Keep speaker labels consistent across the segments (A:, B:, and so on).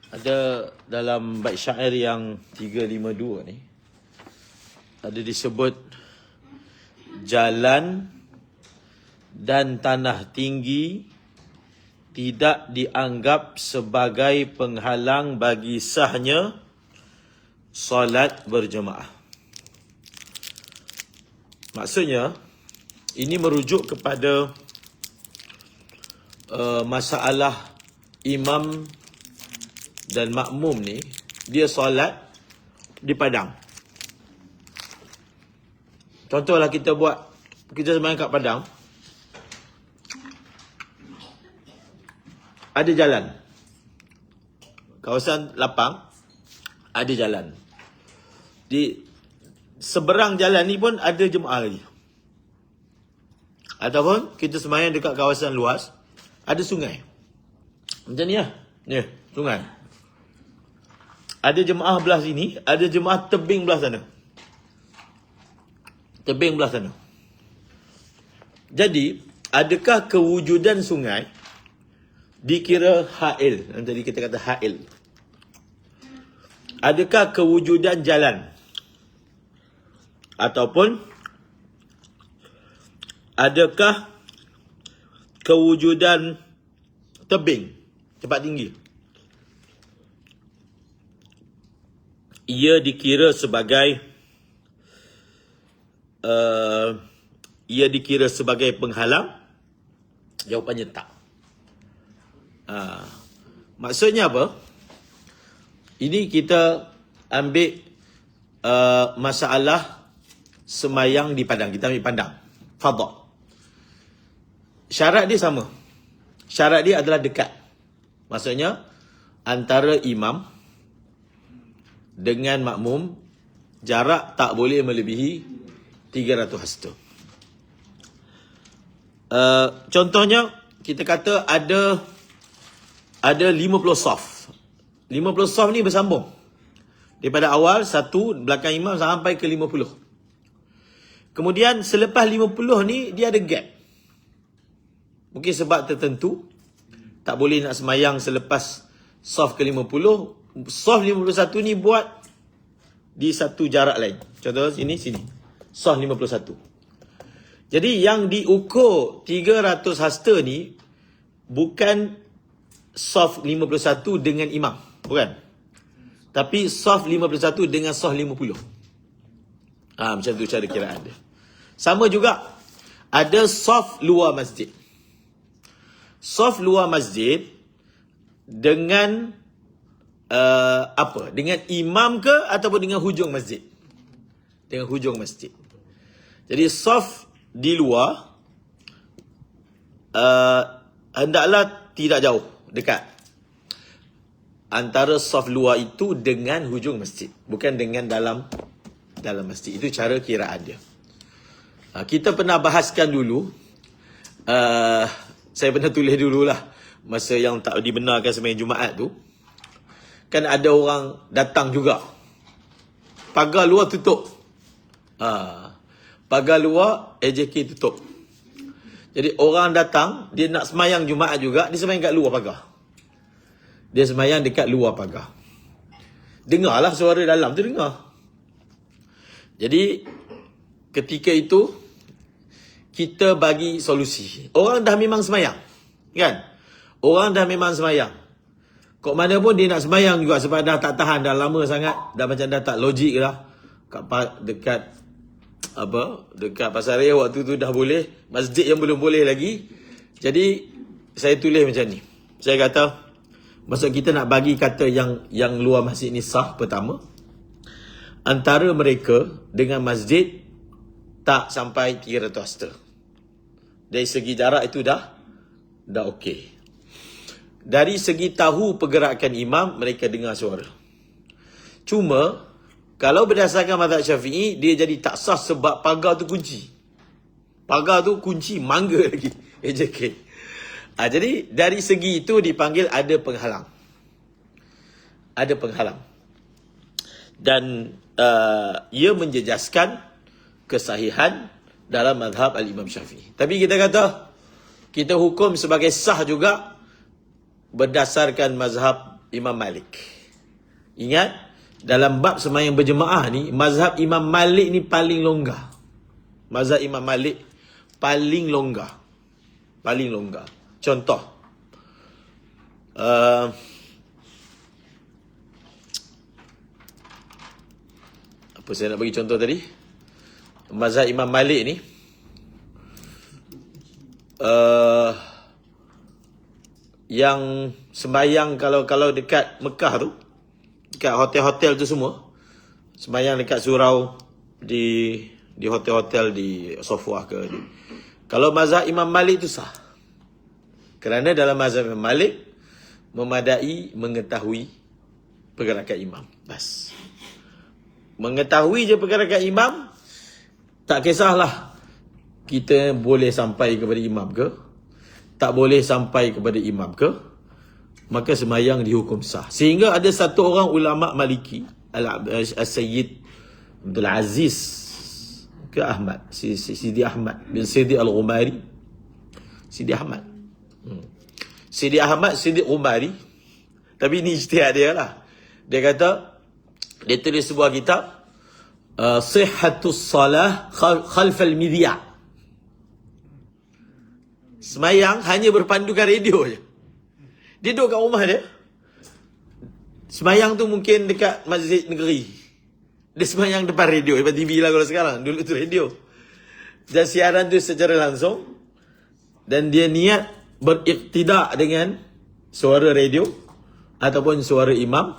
A: Ada dalam bait syair yang 352 ni, ada disebut jalan dan tanah tinggi tidak dianggap sebagai penghalang bagi sahnya solat berjemaah. Maksudnya, ini merujuk kepada masalah imam dan makmum ni, dia solat di padang. Contohlah kita sembahyang kat padang, ada jalan, kawasan lapang, ada jalan. Di seberang jalan ni pun ada jemaah lagi. Ataupun kita sembahyang dekat kawasan luas, ada sungai. Macam ni lah. Ni, sungai. Ada jemaah belah sini, ada jemaah tebing belah sana. Tebing belah sana. Jadi, adakah kewujudan sungai dikira ha'il? Yang tadi kita kata ha'il. Adakah kewujudan jalan? Ataupun adakah kewujudan tebing, tempat tinggi? Ia dikira sebagai penghalang? Jawapannya tak. Maksudnya apa? Ini kita ambil masalah semayang di padang. Kita ambil padang, fadha. Syarat dia sama. Syarat dia adalah dekat. Maksudnya antara imam dengan makmum jarak tak boleh melebihi 300 hasta. Contohnya kita kata ada 50 saf. 50 saf ni bersambung. Daripada awal satu belakang imam sampai ke 50. Kemudian selepas 50 ni dia ada gap. Mungkin sebab tertentu tak boleh nak semayang selepas saf ke 50. Saf 51 ni buat di satu jarak lain. Contoh sini. Saf 51. Jadi yang diukur 300 hasta ni bukan saf 51 dengan imam. Bukan. Tapi saf 51 dengan saf 50. Macam tu cara kiraan dia. Sama juga ada saf luar masjid. Saf luar masjid dengan dengan imam ke ataupun dengan hujung masjid? Dengan hujung masjid. Jadi saf di luar hendaklah tidak jauh, dekat. Antara saf luar itu dengan hujung masjid, bukan dengan dalam masjid. Itu cara kiraan dia. Kita pernah bahaskan dulu, saya pernah tulis dululah masa yang tak dibenarkan sembahyang Jumaat tu. Kan ada orang datang juga, pagar luar tutup. Pagar luar AJK tutup. Jadi orang datang, dia nak semayang Jumaat juga, dia semayang kat luar pagar. Dia semayang dekat luar pagar. Dengarlah suara dalam tu, dengar. Jadi ketika itu kita bagi solusi. Orang dah memang semayang, kan? Orang dah memang semayang. Kok mana pun dia nak semayang juga sebab dah tak tahan, dah lama sangat, dah macam dah tak logik lah. Dekat Pasar Raya waktu tu dah boleh, masjid yang belum boleh lagi. Jadi saya tulis macam ni. Saya kata, maksud kita nak bagi kata yang luar masjid ni sah. Pertama, antara mereka dengan masjid tak sampai 300 hasta. Dari segi jarak itu dah okey. Dari segi tahu pergerakan imam, mereka dengar suara. Cuma kalau berdasarkan mazhab Syafi'i, dia jadi tak sah sebab pagar tu kunci. Pagar tu kunci, mangga lagi AJK. Jadi dari segi itu dipanggil ada penghalang. Ada penghalang. Dan ia menjejaskan kesahihan dalam mazhab al-Imam Syafi'i. Tapi kita kata, kita hukum sebagai sah juga berdasarkan mazhab Imam Malik. Ingat, dalam bab sembahyang berjemaah ni, mazhab Imam Malik ni paling longgar. Mazhab Imam Malik paling longgar. Paling longgar. Contoh. Apa saya nak bagi contoh tadi? Mazhab Imam Malik ni, yang sembahyang kalau dekat Mekah tu, dekat hotel-hotel tu semua, sembahyang dekat surau di hotel-hotel di Sofwah ke. Kalau mazhab Imam Malik tu sah. Kerana dalam mazhab Imam Malik memadai mengetahui pergerakan imam. Bas. Mengetahui je pergerakan imam, tak kisahlah kita boleh sampai kepada imam ke, tak boleh sampai kepada imam ke, maka sembahyang dihukum sah. Sehingga ada satu orang ulama Maliki, Al-Sayyid Abdul Aziz ke Ahmad, Sidi Ahmad bin Sidi Al-Ghumari, Sidi Ahmad, Sidi Ahmad Sidi Ghumari, tapi ni ijtihad dia lah. Dia kata, dia tulis sebuah kitab, Sihhatus Salah Khalfal Midya'. Semayang hanya berpandukan radio je. Dia duduk kat rumah dia. Semayang tu mungkin dekat masjid negeri. Dia semayang depan radio, depan TV lah kalau sekarang. Dulu tu radio. Dan siaran tu secara langsung. Dan dia niat beriktidak dengan suara radio ataupun suara imam,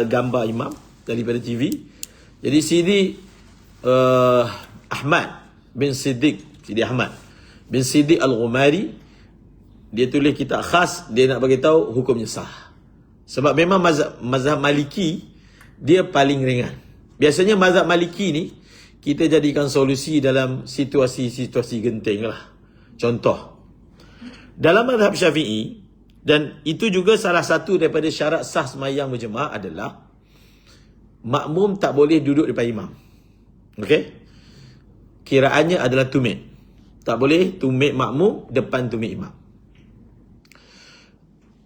A: gambar imam daripada TV. Jadi Sidi Ahmad bin Siddiq, Sidi Ahmad bin Siddiq Al-Ghumari, dia tulis kitab khas, dia nak bagi tahu hukumnya sah. Sebab memang mazhab Maliki dia paling ringan. Biasanya mazhab Maliki ni kita jadikan solusi dalam situasi-situasi genting lah. Contoh, dalam mazhab Syafi'i, dan itu juga salah satu daripada syarat sah sembahyang berjemaah adalah makmum tak boleh duduk depan imam. Okey? Kiraannya adalah tumit. Tak boleh tumit makmum depan tumit imam.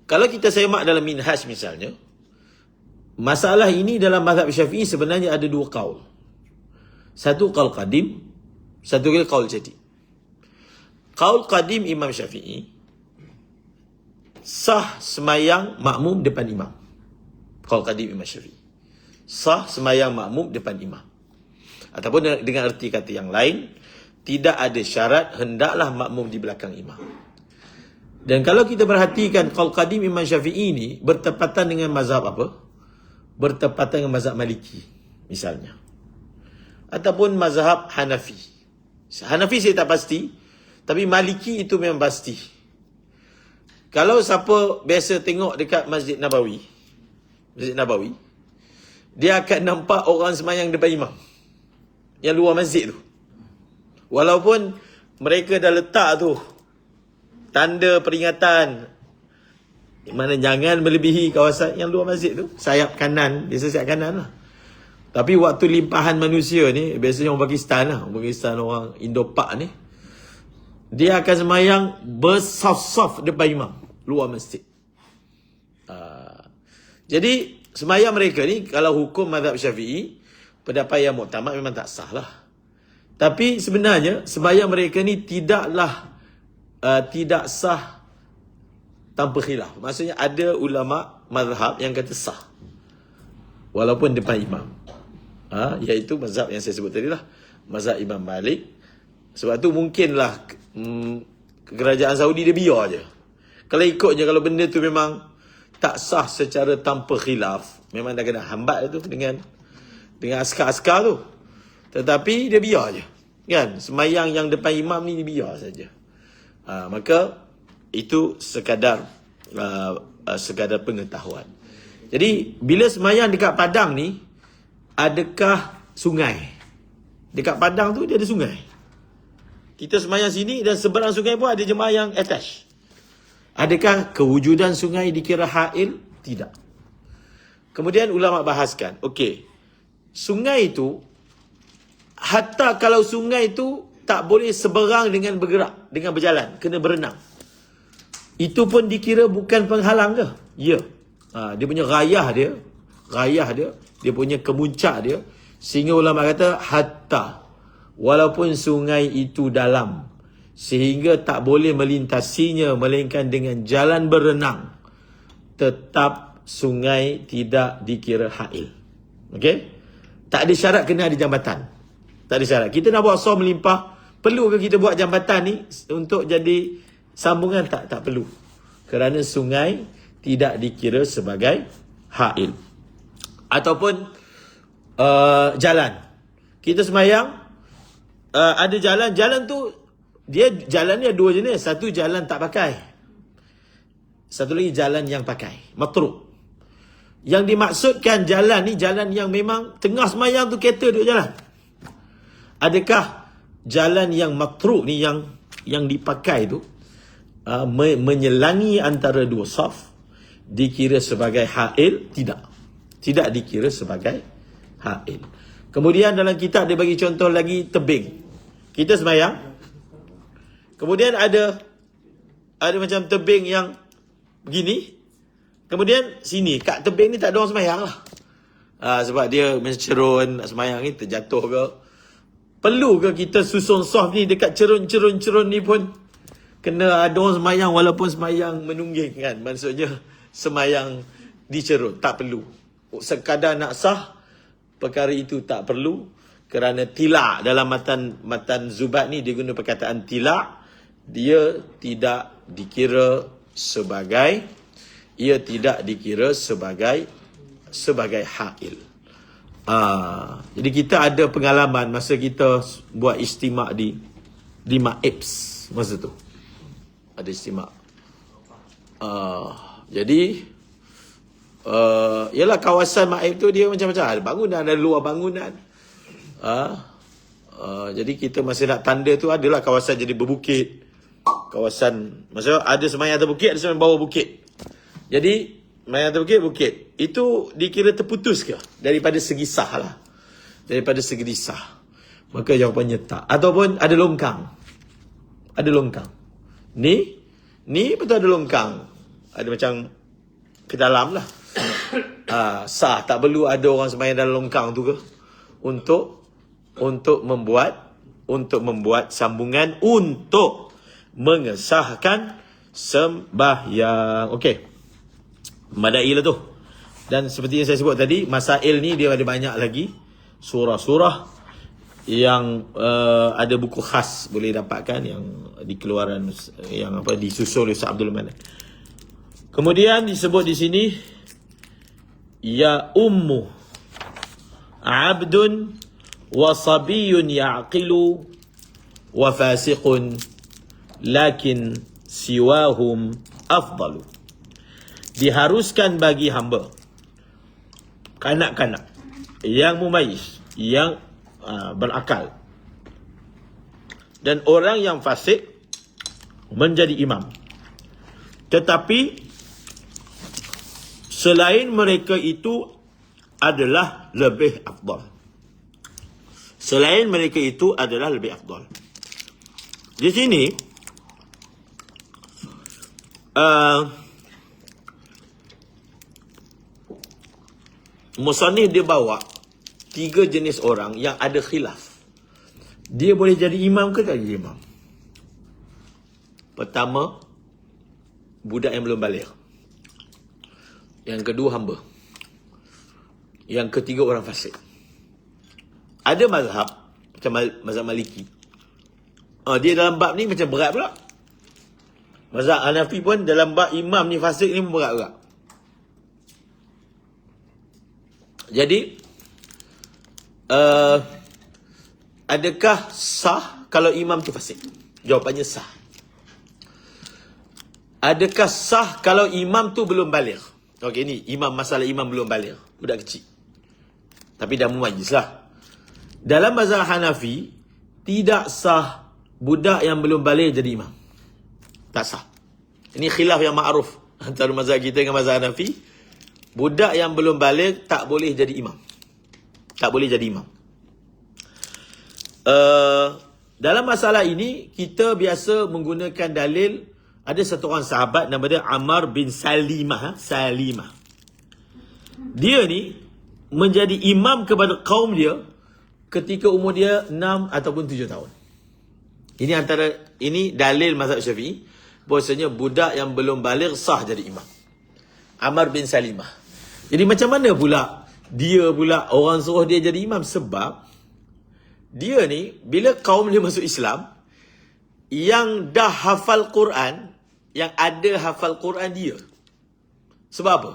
A: Kalau kita semak dalam Minhaj misalnya, masalah ini dalam mazhab Syafi'i sebenarnya ada dua qaul. Satu qaul qadim, satu lagi qaul jadid. Qaul qadim Imam Syafi'i, sah semayang makmum depan imam. Qaul qadim Imam Syafi'i, sah semayang makmum depan imam. Ataupun dengan erti kata yang lain, tidak ada syarat hendaklah makmum di belakang imam. Dan kalau kita perhatikan qaul qadim Imam Syafi'i ni bertepatan dengan mazhab apa? Bertepatan dengan mazhab Maliki misalnya. Ataupun mazhab Hanafi. Hanafi saya tak pasti, tapi Maliki itu memang pasti. Kalau siapa biasa tengok dekat Masjid Nabawi, dia akan nampak orang semayang depan imam yang luar masjid tu. Walaupun mereka dah letak tu tanda peringatan, mana jangan melebihi kawasan yang luar masjid tu, sayap kanan, biasa sayap kanan lah. Tapi waktu limpahan manusia ni, biasanya orang Pakistan lah, orang Indo-Pak ni, dia akan semayang bersaf-saf depan imam luar masjid. Jadi semayang mereka ni, kalau hukum mazhab Syafi'i, pendapat yang muktamad memang tak sah lah. Tapi sebenarnya sembahyang mereka ni tidaklah tidak sah tanpa khilaf. Maksudnya ada ulama mazhab yang kata sah walaupun depan imam, iaitu mazhab yang saya sebut tadi lah, mazhab Imam Malik. Sebab tu mungkinlah kerajaan Saudi dia biar je. Kalau ikutnya, kalau benda tu memang tak sah secara tanpa khilaf, memang dah kena hambat tu dengan askar-askar tu. Tetapi dia biar je, kan? Semayang yang depan imam ni dia biar saja. Maka itu sekadar pengetahuan. Jadi bila semayang dekat padang ni, adakah sungai? Dekat padang tu dia ada sungai. Kita semayang sini dan seberang sungai pun ada jemaah yang attach. Adakah kewujudan sungai dikira hail? Tidak. Kemudian ulama bahaskan, okey, sungai itu, hatta kalau sungai itu tak boleh seberang dengan bergerak, dengan berjalan, kena berenang, itu pun dikira bukan penghalang ke? Ya. Dia punya rayah dia punya kemuncak dia, sehingga ulama kata hatta, walaupun sungai itu dalam sehingga tak boleh melintasinya melainkan dengan jalan berenang, tetap sungai tidak dikira hail. Okey? Tak ada syarat kena ada jambatan. Tak ada syarat. Kita nak buat saw melimpah, perlu ke kita buat jambatan ni untuk jadi sambungan? Tak perlu. Kerana sungai tidak dikira sebagai hail. Ataupun jalan. Kita semayang, ada jalan tu jalan ni ada dua jenis. Satu jalan tak pakai, satu lagi jalan yang pakai, matruk. Yang dimaksudkan jalan ni jalan yang memang tengah semayang tu kereta duduk jalan. Adakah jalan yang matruk ni yang dipakai tu menyelangi antara dua saf dikira sebagai hail? Tidak dikira sebagai hail. Kemudian dalam kitab dia bagi contoh lagi tebing. Kita semayang, kemudian ada macam tebing yang begini, kemudian sini kat tebing ni tak ada orang semayang lah. Sebab dia mencerun nak semayang ni, terjatuh ke. Perlu ke kita susun saf ni dekat cerun-cerun ni pun kena ada orang semayang walaupun semayang menungging kan? Maksudnya semayang di cerun. Tak perlu. Sekadar nak sah, perkara itu tak perlu. Kerana tilak dalam matan Zubat ni dia guna perkataan tilak. Dia tidak dikira sebagai hail. Jadi kita ada pengalaman masa kita buat istimak di Maibs masa tu. Ada istimak. Jadi ialah kawasan Maib tu dia macam-macam. Ada bangunan, ada luar bangunan. Jadi kita masih nak tanda tu, adalah kawasan jadi berbukit. Kawasan, maksudnya ada semayang atas bukit, ada semayang bawah bukit. Jadi semayang atas bukit. Itu dikira terputus ke? Daripada segi sah lah. Daripada segi sah. Maka jawapannya tak. Ataupun ada longkang. Ada longkang. Ni betul ada longkang. Ada macam ke dalam lah. Sah. Tak perlu ada orang semayang dalam longkang tu ke? Untuk membuat sambungan untuk mengesahkan sembahyang. Okey. Madai lah tu. Dan seperti yang saya sebut tadi, masail ni dia ada banyak lagi surah-surah yang ada buku khas boleh dapatkan yang dikeluaran yang disusul oleh Ustaz Abdul Manan. Kemudian disebut di sini ya ummu abdun wa sabiyun ya'qilu wa fasiqun lakin siwahum afdalu. Diharuskan bagi hamba kanak-kanak yang mumayyiz, yang berakal, dan orang yang fasik menjadi imam. Tetapi selain mereka itu adalah lebih afdal. Selain mereka itu adalah lebih afdal. Di sini musannif dia bawa 3 jenis orang yang ada khilaf. Dia boleh jadi imam ke tak jadi imam? Pertama, budak yang belum baligh. Yang kedua, hamba. Yang ketiga, orang fasik. Ada mazhab macam mazhab Maliki. Dia dalam bab ni macam berat pula. Mazhab Hanafi pun dalam bab imam ni fasik ni berat pula. Jadi adakah sah kalau imam tu fasik? Jawapannya sah. Adakah sah kalau imam tu belum baligh? Okey, ni masalah imam belum baligh, budak kecil. Tapi dah mumayyiz lah. Dalam mazhab Hanafi tidak sah budak yang belum baligh jadi imam. Tak sah. Ini khilaf yang ma'ruf antara mazhab kita dengan mazhab Hanafi. Budak yang belum baligh tak boleh jadi imam. Tak boleh jadi imam. Dalam masalah ini, kita biasa menggunakan dalil. Ada satu orang sahabat nama dia Ammar bin Salimah. Dia ni menjadi imam kepada kaum dia ketika umur dia 6 ataupun 7 tahun. Ini dalil mazhab Syafi'i bahwasanya budak yang belum baligh sah jadi imam. Amr bin Salimah. Jadi macam mana pula dia pula orang suruh dia jadi imam? Sebab dia ni bila kaum dia masuk Islam, yang dah hafal Quran, yang ada hafal Quran dia. Sebab apa?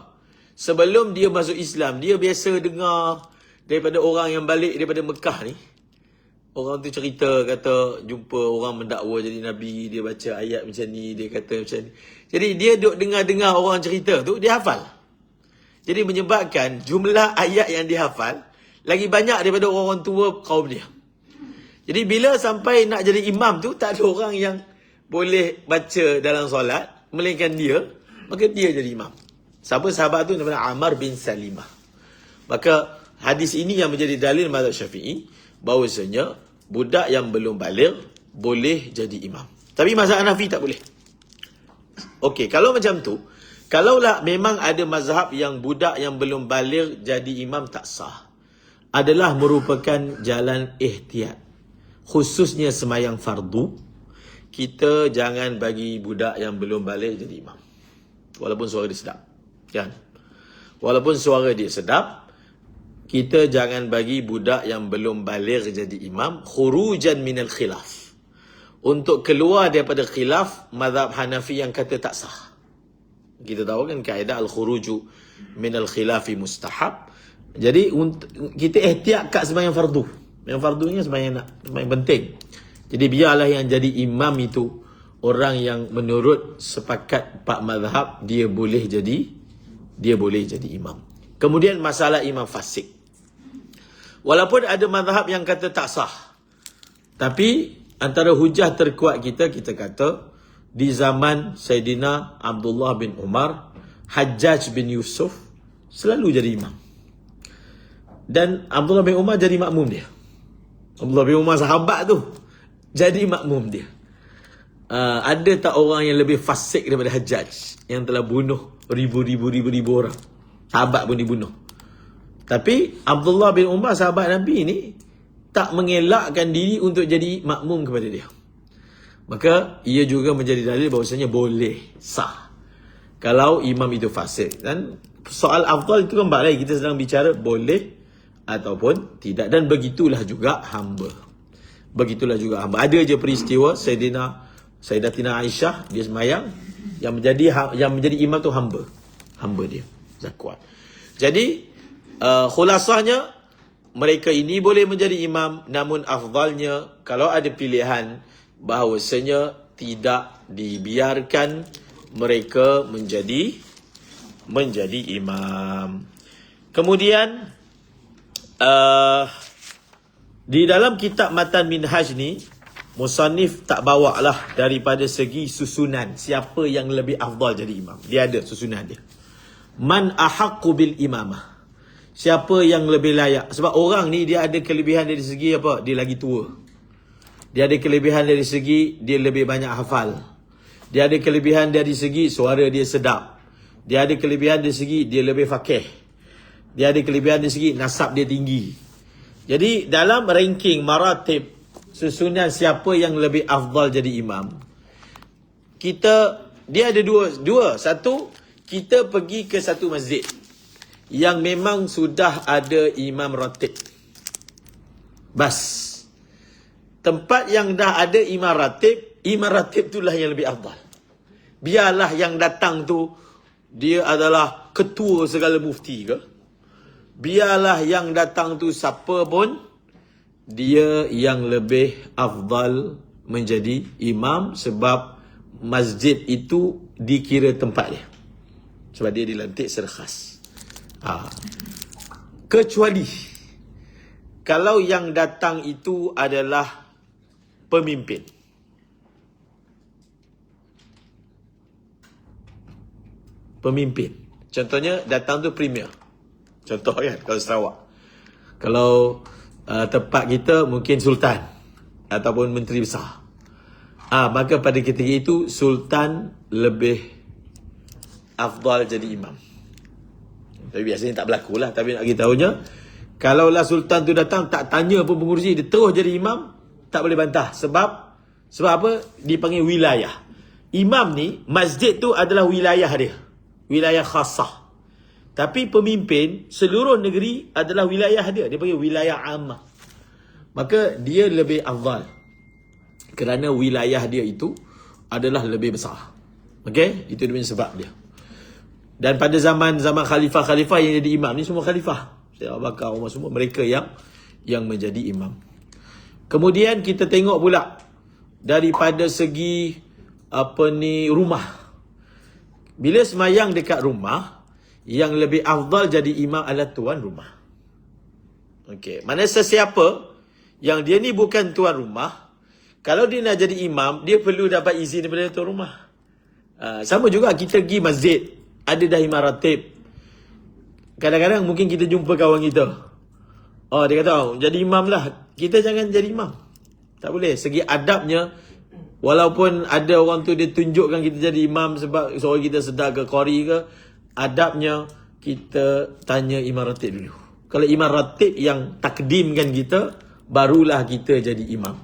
A: Sebelum dia masuk Islam, dia biasa dengar daripada orang yang balik daripada Mekah ni. Orang tu cerita, kata jumpa orang mendakwa jadi Nabi, dia baca ayat macam ni, dia kata macam ni. Jadi dia duk dengar-dengar orang cerita tu, dia hafal. Jadi menyebabkan jumlah ayat yang dia hafal lagi banyak daripada orang tua kaum dia. Jadi bila sampai nak jadi imam tu, tak ada orang yang boleh baca dalam solat, melainkan dia, maka dia jadi imam. Siapa sahabat tu? Namanya Amr bin Salimah. Maka hadis ini yang menjadi dalil mazhab Syafi'i bahawasanya budak yang belum baligh boleh jadi imam. Tapi mazhab Hanafi tak boleh. Okey, kalau macam tu, kalaulah memang ada mazhab yang budak yang belum baligh jadi imam tak sah, adalah merupakan jalan ihtiyat. Khususnya semayang fardu, kita jangan bagi budak yang belum baligh jadi imam. Walaupun suara dia sedap. Kan? Walaupun suara dia sedap, kita jangan bagi budak yang belum baligh jadi imam khurujan minal khilaf. Untuk keluar daripada khilaf mazhab Hanafi yang kata tak sah. Kita tahu kan kaedah al-khuruju minal khilafi mustahab. Jadi kita ihtiyat kat sembahyang fardu. Yang fardu ni sembahyang penting. Jadi biarlah yang jadi imam itu orang yang menurut sepakat 4 mazhab dia boleh jadi imam. Kemudian masalah imam fasik. Walaupun ada mazhab yang kata tak sah, tapi antara hujah terkuat kita kata di zaman Sayyidina Abdullah bin Umar, Hajjaj bin Yusuf selalu jadi imam. Dan Abdullah bin Umar jadi makmum dia. Abdullah bin Umar sahabat tu jadi makmum dia. Ada tak orang yang lebih fasik daripada Hajjaj yang telah bunuh ribu orang? Sahabat pun dibunuh. Tapi Abdullah bin Umar sahabat Nabi ni tak mengelakkan diri untuk jadi makmum kepada dia. Maka ia juga menjadi dalil bahawasanya boleh, sah kalau imam itu fasik. Dan soal afdal itu kan bak lagi, kita sedang bicara boleh ataupun tidak. Dan begitulah juga hamba. Ada je peristiwa Sayyidatina Aisyah, dia semayang, yang menjadi imam tu hamba dia, Zakwat. Jadi khulasahnya mereka ini boleh menjadi imam, namun afdalnya kalau ada pilihan bahawasanya tidak dibiarkan mereka menjadi imam. Kemudian di dalam kitab Matan Minhaj ni, musannif tak bawa lah daripada segi susunan siapa yang lebih afdal jadi imam. Dia ada susunan dia. Man ahaqqu bil imamah. Siapa yang lebih layak. Sebab orang ni dia ada kelebihan dari segi apa? Dia lagi tua. Dia ada kelebihan dari segi dia lebih banyak hafal. Dia ada kelebihan dari segi suara dia sedap. Dia ada kelebihan dari segi dia lebih faqih. Dia ada kelebihan dari segi nasab dia tinggi. Jadi dalam ranking maratib susunan siapa yang lebih afdal jadi imam, dia ada dua. Satu, kita pergi ke satu masjid yang memang sudah ada imam ratib. Bas. Tempat yang dah ada imam ratib itulah yang lebih afdal. Biarlah yang datang tu dia adalah ketua segala mufti ke, biarlah yang datang tu siapa pun, dia yang lebih afdal menjadi imam, sebab masjid itu dikira tempat dia, sebab dia dilantik secara khas. Kecuali kalau yang datang itu adalah pemimpin. Contohnya datang tu premier. Contoh kan, kalau Sarawak. Kalau tempat kita mungkin sultan ataupun menteri besar. Maka pada ketika itu sultan lebih afdal jadi imam. Tapi biasanya tak berlaku lah. Tapi nak beritahunya, kalaulah sultan tu datang tak tanya pun pengurusi, dia terus jadi imam, tak boleh bantah. Sebab apa? Dipanggil wilayah. Imam ni, masjid tu adalah wilayah dia. Wilayah khasah. Tapi pemimpin seluruh negeri adalah wilayah dia. Dia panggil wilayah ammah. Maka dia lebih afdal. Kerana wilayah dia itu adalah lebih besar. Okey? Itu dia punya sebab dia. Dan pada zaman khalifah-khalifah yang jadi imam ni semua khalifah. Sayyidina Abu Bakar, Umar, semua mereka yang menjadi imam. Kemudian kita tengok pula daripada segi rumah. Bila semayang dekat rumah, yang lebih afdal jadi imam adalah tuan rumah. Okey, mana sesiapa yang dia ni bukan tuan rumah, kalau dia nak jadi imam, dia perlu dapat izin daripada tuan rumah. Sama juga kita pergi masjid, ada dah imam ratib. Kadang-kadang mungkin kita jumpa kawan kita. Dia kata, jadi imam lah. Kita jangan jadi imam. Tak boleh. Segi adabnya, walaupun ada orang tu dia tunjukkan kita jadi imam sebab suara kita sedar ke qari ke, adabnya kita tanya imam ratib dulu. Kalau imam ratib yang takdimkan kita, barulah kita jadi imam.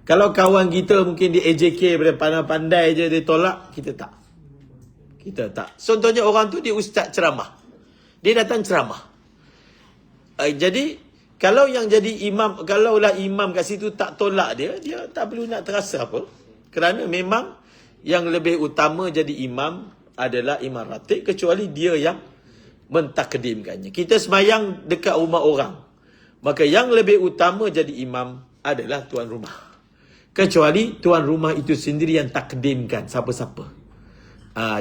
A: Kalau kawan kita mungkin di AJK pandai-pandai je dia tolak, kita tak. Kita tak. Contohnya orang tu dia ustaz ceramah. Dia datang ceramah. Jadi kalau yang jadi imam, kalaulah imam kat situ tak tolak dia tak perlu nak terasa apa. Kerana memang yang lebih utama jadi imam adalah imam ratib, kecuali dia yang mentakdimkannya. Kita semayang dekat rumah orang, maka yang lebih utama jadi imam adalah tuan rumah. Kecuali tuan rumah itu sendiri yang takdimkan siapa-siapa.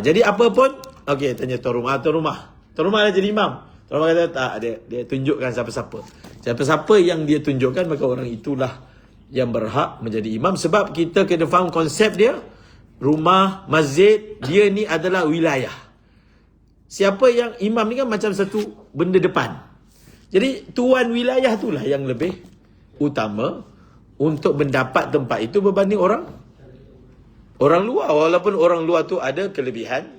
A: Jadi apa pun, okey, tanya tuan rumah. Tuan rumah dah jadi imam. Tuan rumah kata tak, dia tunjukkan siapa-siapa. Siapa-siapa yang dia tunjukkan, maka orang itulah yang berhak menjadi imam. Sebab kita kena faham konsep dia. Rumah, masjid, dia ni adalah wilayah. Siapa yang imam ni kan macam satu benda depan. Jadi tuan wilayah itulah yang lebih utama untuk mendapat tempat itu berbanding orang luar. Walaupun orang luar tu ada kelebihan.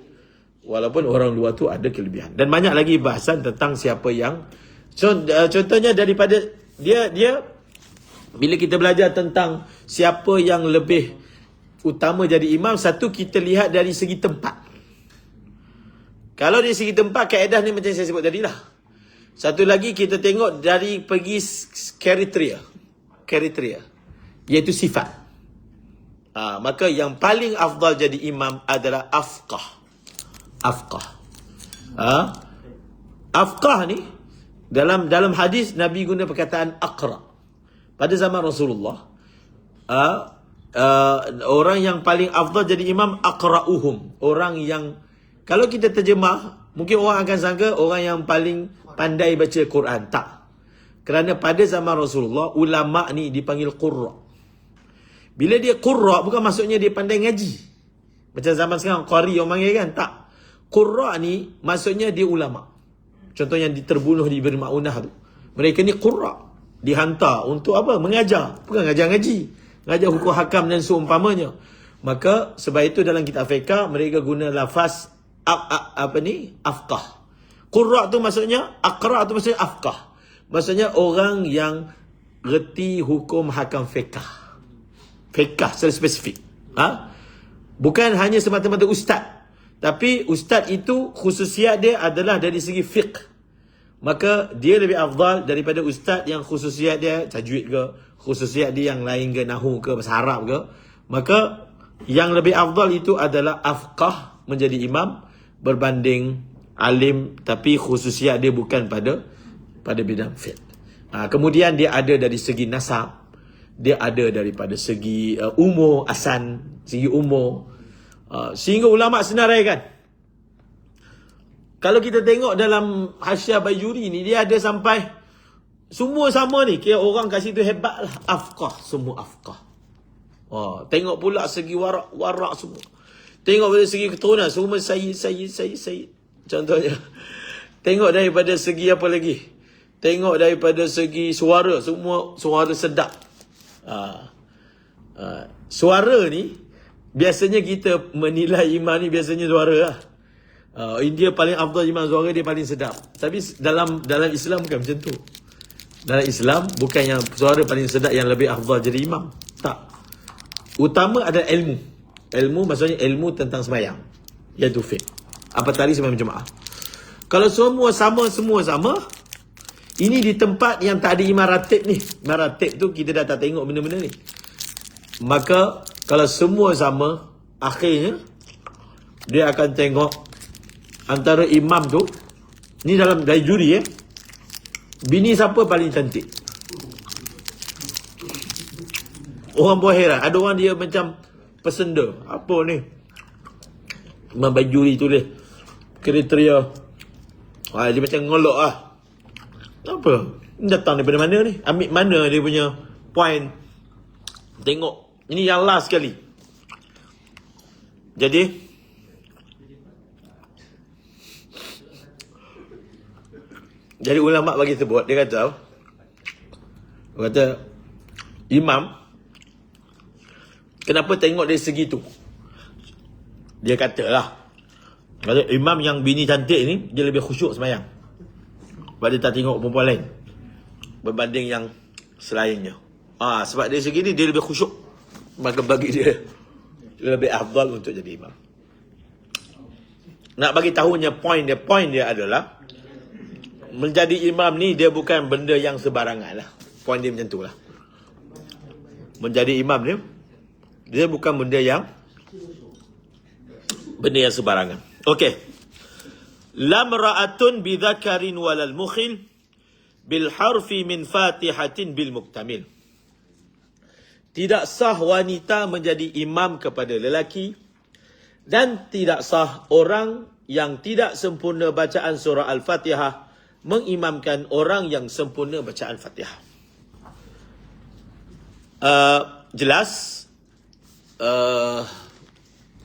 A: Dan banyak lagi bahasan tentang siapa yang, contohnya daripada dia bila kita belajar tentang siapa yang lebih utama jadi imam, satu kita lihat dari segi tempat. Kalau dari segi tempat, kaedah ni macam saya sebut tadi lah. Satu lagi kita tengok dari pergi kriteria, iaitu sifat. Maka yang paling afdal jadi imam adalah afqah. Afqah ni dalam hadis Nabi guna perkataan aqra. Pada zaman Rasulullah, orang yang paling afdal jadi imam aqra'uhum. Orang yang, kalau kita terjemah, mungkin orang akan sangka orang yang paling pandai baca Quran. Tak. Kerana pada zaman Rasulullah, ulama ni dipanggil qurra. Bila dia qurra, bukan maksudnya dia pandai ngaji. Macam zaman sekarang qari orang panggil kan? Tak. Qurra ni maksudnya dia ulama. Contoh yang terbunuh di Bani Ma'unah tu. Mereka ni qurra. Dihantar untuk apa? Mengajar. Bukan ngajar ngaji. Ngajar hukum hakam dan seumpamanya. Maka sebab itu dalam kitab fiqh mereka guna lafaz afqah. Qurra tu maksudnya, aqra tu maksudnya afqah. Maksudnya orang yang reti hukum hakam fiqh. Fiqh secara spesifik. Bukan hanya semata-mata ustaz. Tapi ustaz itu khususiat dia adalah dari segi fiqh. Maka dia lebih afdal daripada ustaz yang khususiat dia tajwid ke, khususiat dia yang lain ke, nahu ke, bahasa Arab ke. Maka yang lebih afdal itu adalah afqah menjadi imam berbanding alim tapi khususiat dia bukan pada bidang fiqh. Kemudian dia ada dari segi nasab, dia ada daripada segi umur, segi umur. Sehingga ulama senaraikan. Kalau kita tengok dalam Hasyiah Bajuri ni, dia ada sampai semua sama ni. Kira orang kat situ hebat lah. Afqah, semua afqah. Tengok pula segi warak semua. Tengok dari segi keturunan, semua Sayyid. Contohnya. Tengok daripada segi apa lagi? Tengok daripada segi suara, semua suara sedap. Suara ni, biasanya kita menilai imam ni biasanya suara lah. India paling afdal imam suara dia paling sedap. Tapi dalam Islam bukan macam tu. Dalam Islam bukan yang suara paling sedap yang lebih afdal jadi imam. Tak. Utama ada ilmu. Ilmu maksudnya ilmu tentang sembahyang. Iaitu fiqh. Apatah lagi sembahyang jemaah. Kalau semua sama, ini di tempat yang tak ada imam ratib ni. Imam ratib tu kita dah tak tengok benda-benda ni. Maka kalau semua sama, akhirnya dia akan tengok antara imam tu, ni dari juri bini siapa paling cantik. Orang buat heran. Ada orang dia macam pesenda. Apa ni? Imam bagi juri tulis kriteria. Dia macam ngolok lah. Apa? Datang daripada mana ni? Ambil mana dia punya point? Tengok. Ini yang last sekali. Jadi ulama bagi sebut, dia kata imam kenapa tengok dari segi tu? Dia kata imam yang bini cantik ni dia lebih khusyuk sembahyang. Sebab dia tak tengok perempuan lain berbanding yang selainnya. Sebab dari segi ni dia lebih khusyuk. Maka bagi dia lebih afdal untuk jadi imam. Nak bagi tahunya point dia adalah menjadi imam ni dia bukan benda yang sebarangan lah. Point dia macam tu lah. Menjadi imam ni dia bukan benda yang sebarangan. Okey. Lam ra'atun bidhakarin walal mukhil bil harfi min fatihatin bil muktamil. Tidak sah wanita menjadi imam kepada lelaki dan tidak sah orang yang tidak sempurna bacaan surah Al-Fatihah mengimamkan orang yang sempurna bacaan Fatihah. Jelas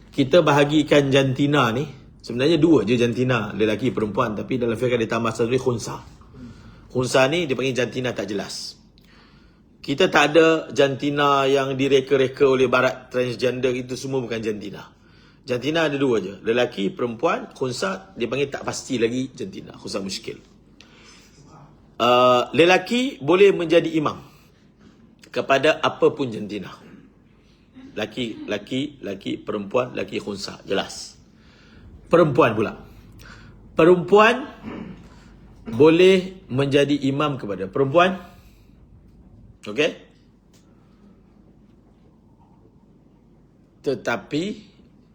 A: kita bahagikan jantina ni sebenarnya dua je jantina, lelaki perempuan, tapi dalam fiqh dia tambah satu khunsa. Khunsa ni dia panggil jantina tak jelas. Kita tak ada jantina yang direka-reka oleh barat transgender, itu semua bukan jantina. Jantina ada dua je, lelaki, perempuan. Khunsa dia panggil tak pasti lagi jantina, khunsa muskil. Lelaki boleh menjadi imam kepada apapun jantina. Laki, perempuan, laki khunsa, jelas. Perempuan pula. Perempuan boleh menjadi imam kepada perempuan. Okey? Tetapi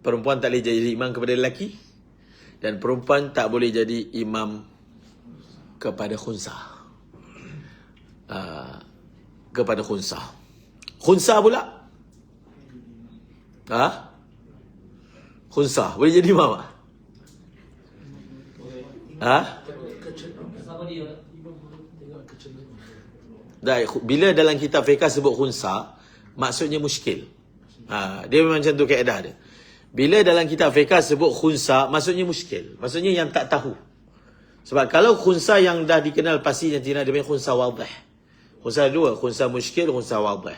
A: perempuan tak boleh jadi imam kepada lelaki dan perempuan tak boleh jadi imam kepada khunsa. Kepada khunsa. Khunsa pula? Khunsa boleh jadi imam tak? Bila dalam kitab fiqh sebut khunsa, maksudnya muskil. Dia memang macam tu kaedah dia. Bila dalam kitab fiqh sebut khunsa, maksudnya muskil. Maksudnya yang tak tahu. Sebab kalau khunsa yang dah dikenal pasti jantina, dia panggil khunsa wadih. Khunsa dua, khunsa muskil, khunsa wadih.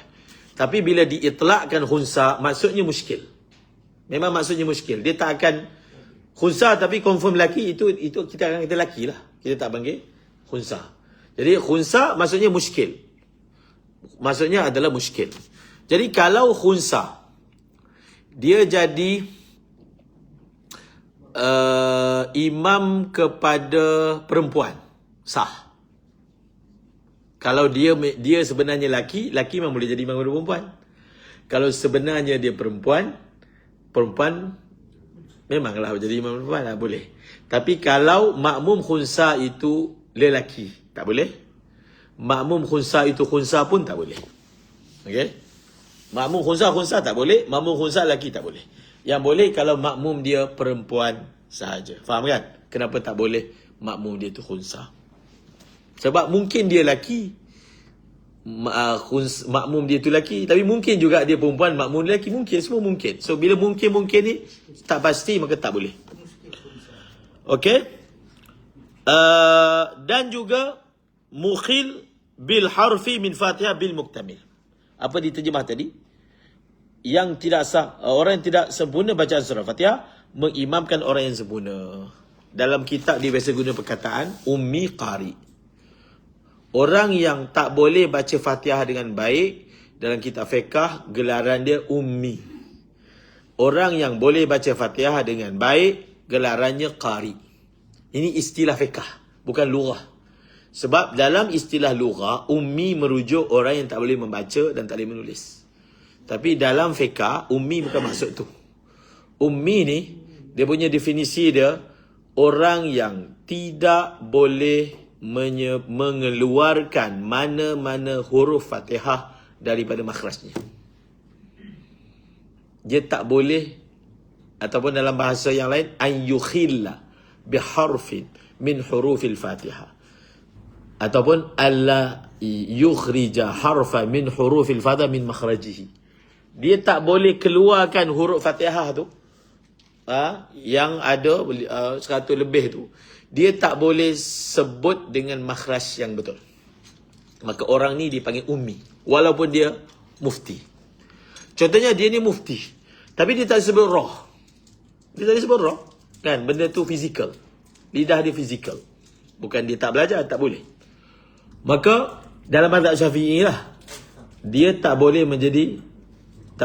A: Tapi bila diitlakkan khunsa, maksudnya muskil. Memang maksudnya muskil. Dia tak akan khunsa tapi confirm lelaki, itu kita akan kata lelaki lah. Kita tak panggil khunsa. Jadi khunsa maksudnya muskil. Maksudnya adalah muskil. Jadi kalau khunsa dia jadi imam kepada perempuan, sah. Kalau dia sebenarnya laki memang boleh jadi imam kepada perempuan. Kalau sebenarnya dia perempuan memanglah jadi imam perempuan lah, boleh. Tapi kalau makmum khunsa itu lelaki, tak boleh. Makmum khunsa itu khunsa pun tak boleh. Okey? Makmum khunsa tak boleh, makmum khunsa lelaki tak boleh. Yang boleh kalau makmum dia perempuan sahaja. Faham kan? Kenapa tak boleh makmum dia tu khunsa? Sebab mungkin dia lelaki, makmum dia tu lelaki, tapi mungkin juga dia perempuan, makmum dia lelaki, mungkin, semua mungkin. So bila mungkin ni tak pasti, maka tak boleh. Okey? Dan juga mukhil bil harfi min Fatihah bil muktamil. Apa diterjemah tadi? Yang tidak sah, orang yang tidak sempurna bacaan surah Fatihah mengimamkan orang yang sempurna. Dalam kitab dia biasa guna perkataan ummi qari. Orang yang tak boleh baca Fatihah dengan baik, dalam kitab fiqh gelaran dia ummi. Orang yang boleh baca Fatihah dengan baik, gelarannya qari. Ini istilah fiqh, bukan lughah. Sebab dalam istilah lughah, ummi merujuk orang yang tak boleh membaca dan tak boleh menulis. Tapi dalam fiqh, ummi bukan maksud tu. Ummi ni, dia punya definisi dia, orang yang tidak boleh mengeluarkan mana-mana huruf Fatihah daripada makhrajnya. Dia tak boleh, ataupun dalam bahasa yang lain, an yukhilla biharfin min hurufil Fatihah, ataupun alla yukhrija harfa min hurufil Fatihah min makhrajihi. Dia tak boleh keluarkan huruf Fatihah tu, yang ada 100 lebih tu, dia tak boleh sebut dengan makhraj yang betul. Maka orang ni dipanggil ummi, walaupun dia mufti. Contohnya dia ni mufti, tapi dia tak sebut roh. Dia tak sebut roh, kan? Benda tu fizikal, lidah dia fizikal, bukan dia tak belajar, tak boleh. Maka dalam mazhab Syafi'i lah, dia tak boleh menjadi imam.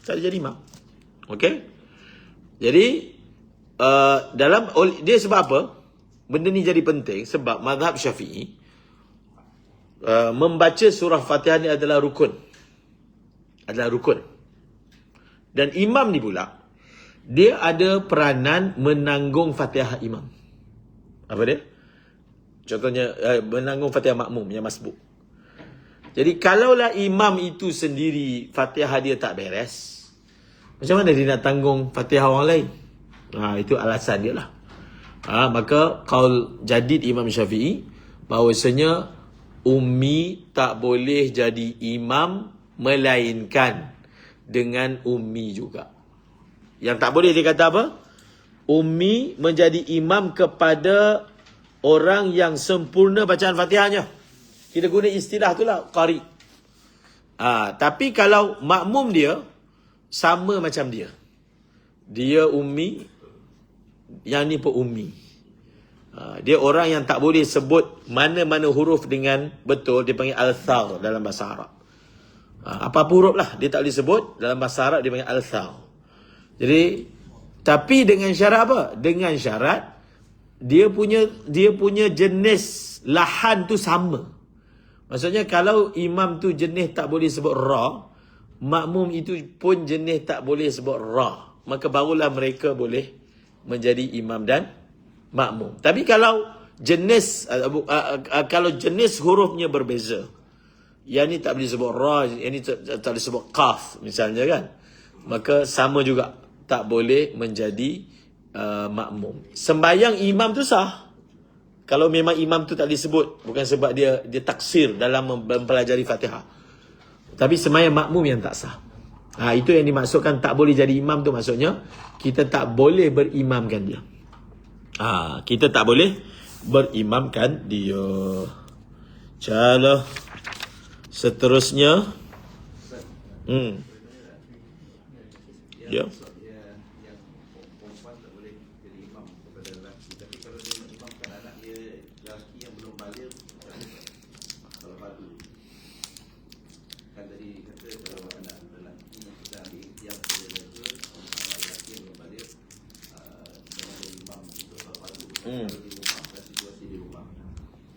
A: Tak boleh jadi imam. Okey? Jadi dia sebab apa benda ni jadi penting? Sebab mazhab Syafi'i membaca surah Fatihah ni adalah rukun. Dan imam ni pula, dia ada peranan menanggung Fatihah imam. Apa dia? Contohnya menanggung Fatihah makmum yang masbuk. Jadi kalaulah imam itu sendiri Fatihah dia tak beres, macam mana dia nak tanggung Fatihah orang lain? Itu alasan dia lah. Maka qaul jadid Imam Syafi'i, bahawasanya ummi tak boleh jadi imam melainkan dengan ummi juga. Yang tak boleh dia kata apa? Ummi menjadi imam kepada orang yang sempurna bacaan Fatihahnya. Kita guna istilah tu lah, qari. Tapi kalau makmum dia sama macam dia, dia ummi, yang ni pun ummi. Dia orang yang tak boleh sebut mana-mana huruf dengan betul, dia panggil al-thal dalam bahasa Arab. Apa-apa huruf lah dia tak boleh sebut, dalam bahasa Arab dia panggil al-thal. Jadi, tapi dengan syarat apa? Dengan syarat dia punya jenis lahan tu sama. Maksudnya kalau imam tu jenis tak boleh sebut ra, makmum itu pun jenis tak boleh sebut ra, maka barulah mereka boleh menjadi imam dan makmum. Tapi kalau jenis hurufnya berbeza, yang ni tak boleh sebut ra, yang ni tak boleh sebut qaf misalnya, kan, maka sama juga tak boleh menjadi makmum. Sembayang imam tu sah kalau memang imam tu tak disebut, bukan sebab dia taksir dalam mempelajari Fatihah. Tapi sembahyang makmum yang tak sah. Itu yang dimaksudkan tak boleh jadi imam tu, maksudnya kita tak boleh berimamkan dia. Kita tak boleh berimamkan dia. Cala. Seterusnya. Ya.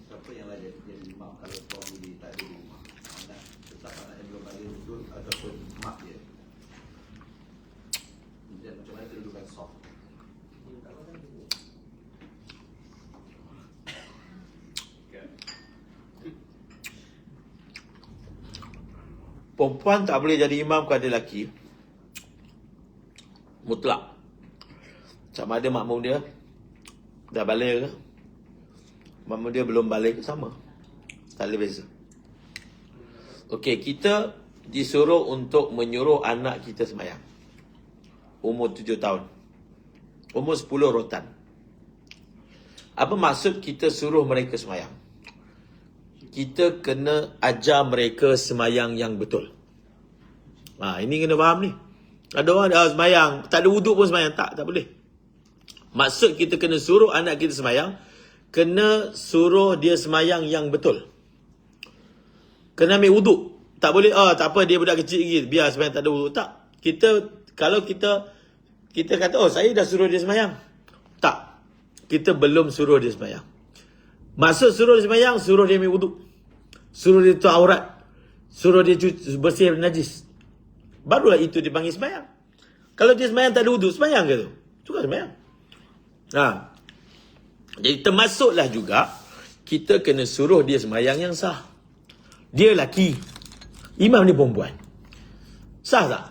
B: Siapa yang layak jadi imam kalau suami dia tak ada di rumah? Tetap anak yang belum balik betul ataupun mak dia? Dan macam mana kedudukan soft?
A: Perempuan tak boleh jadi imam kepada lelaki, mutlak. Sama ada makmum dia dah balik ke, makmum dia belum balik ke, sama. Tak ada beza. Okey, kita disuruh untuk menyuruh anak kita sembahyang. Umur 7 tahun. Umur 10 rotan. Apa maksud kita suruh mereka sembahyang? Kita kena ajar mereka sembahyang yang betul. Ini kena faham ni. Ada orang semayang, tak ada wuduk pun semayang. Tak boleh. Maksud kita kena suruh anak kita semayang, kena suruh dia semayang yang betul. Kena ambil wuduk. Tak boleh, tak apa dia budak kecil lagi, biar semayang tak ada wuduk. Tak. Kalau kita kata, saya dah suruh dia semayang. Tak. Kita belum suruh dia semayang. Maksud suruh dia semayang, suruh dia ambil wuduk. Suruh dia tutup aurat. Suruh dia bersih najis. Barulah itu dipanggil semayang. Kalau dia semayang tak ada wuduk, semayang ke tu? Suka semayang. Jadi termasuklah juga, kita kena suruh dia semayang yang sah. Dia lelaki, imam ni perempuan. Sah tak?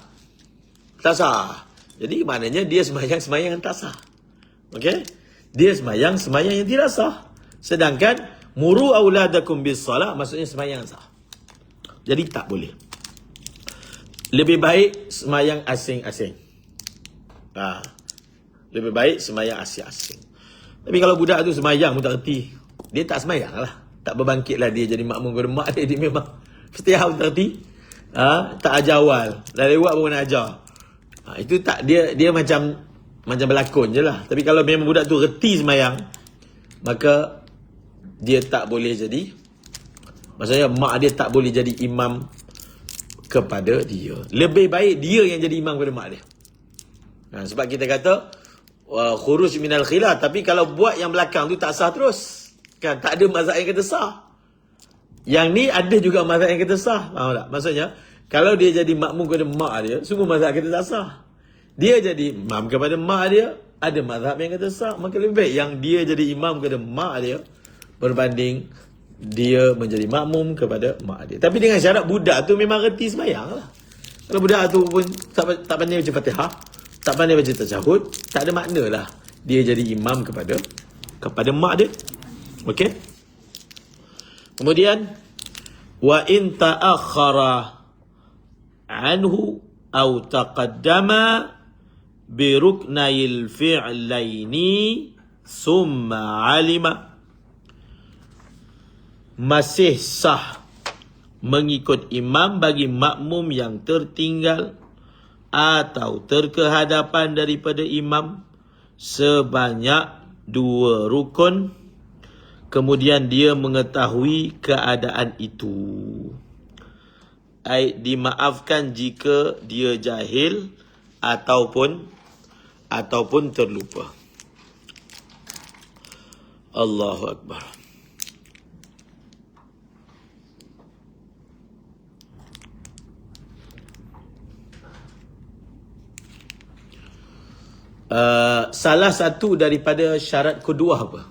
A: Tak sah. Jadi maknanya dia semayang yang tak sah. Okey? Dia semayang yang tidak sah. Sedangkan muru auladakum bis salat maksudnya semayang sah. Jadi tak boleh. Lebih baik semayang asing-asing. Lebih baik semayang asing-asing. Tapi kalau budak tu semayang pun tak erti, dia tak semayang lah. Tak berbangkit lah dia jadi makmum kepada mak dia. Dia memang Fatihah pun tak erti. Tak ajar awal. Dah lewat pun nak ajar. Itu tak, dia macam berlakon je lah. Tapi kalau memang budak tu reti semayang, maka dia tak boleh jadi, maksudnya mak dia tak boleh jadi imam kepada dia. Lebih baik dia yang jadi imam kepada mak dia. Sebab kita kata khuruj minal khilaf. Tapi kalau buat yang belakang tu tak sah terus. Kan tak ada mazhab yang kata sah. Yang ni ada juga mazhab yang kata sah. Faham tak? Maksudnya kalau dia jadi makmum kepada mak dia, semua mazhab kata tak sah. Dia jadi imam kepada mak dia, ada mazhab yang kata sah. Maka lebih baik yang dia jadi imam kepada mak dia berbanding dia menjadi makmum kepada mak dia. Tapi dengan syarat budak tu memang reti sembahyang lah. Kalau budak tu pun tak pandai baca Fatihah, tak pandai baca tasyahud, tak ada makna lah dia jadi imam kepada mak dia. Okey. Kemudian wa in ta'akhkhara anhu aw taqaddama bi ruknayil fi'laini summa 'alima, masih sah mengikut imam bagi makmum yang tertinggal atau terkehadapan daripada imam sebanyak 2 rukun, kemudian dia mengetahui keadaan itu. Dimaafkan jika dia jahil ataupun terlupa. Allahu Akbar. Salah satu daripada syarat kedua apa?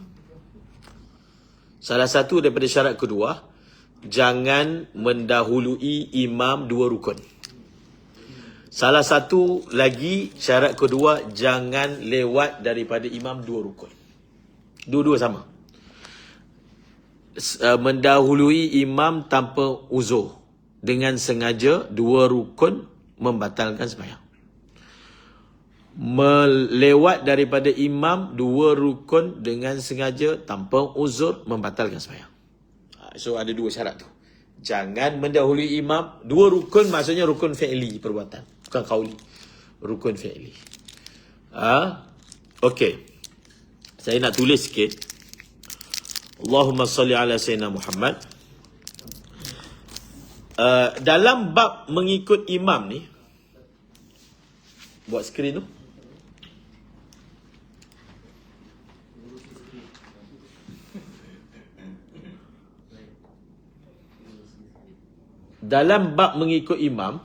A: Salah satu daripada syarat kedua, jangan mendahului imam 2 rukun. Salah satu lagi syarat kedua, jangan lewat daripada imam 2 rukun. Dua-dua sama. Mendahului imam tanpa uzur, dengan sengaja 2 rukun membatalkan sembahyang. Melewat daripada imam 2 rukun dengan sengaja tanpa uzur membatalkan sembahyang. So ada 2 syarat tu. Jangan mendahului imam 2 rukun, maksudnya rukun fi'li, perbuatan, bukan qauli. Rukun fi'li. Okey. Saya nak tulis sikit. Allahumma salli ala sayyidina Muhammad. Dalam bab mengikut imam ni, buat skrin tu. Dalam bab mengikut imam,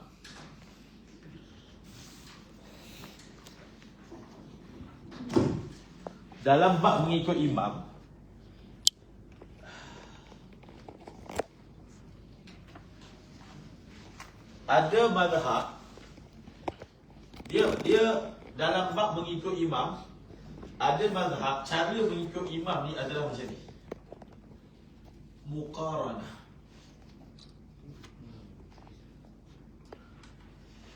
A: ada mazhab dia dalam bab mengikut imam, ada mazhab cara mengikut imam ni adalah macam ni. Muqaranah.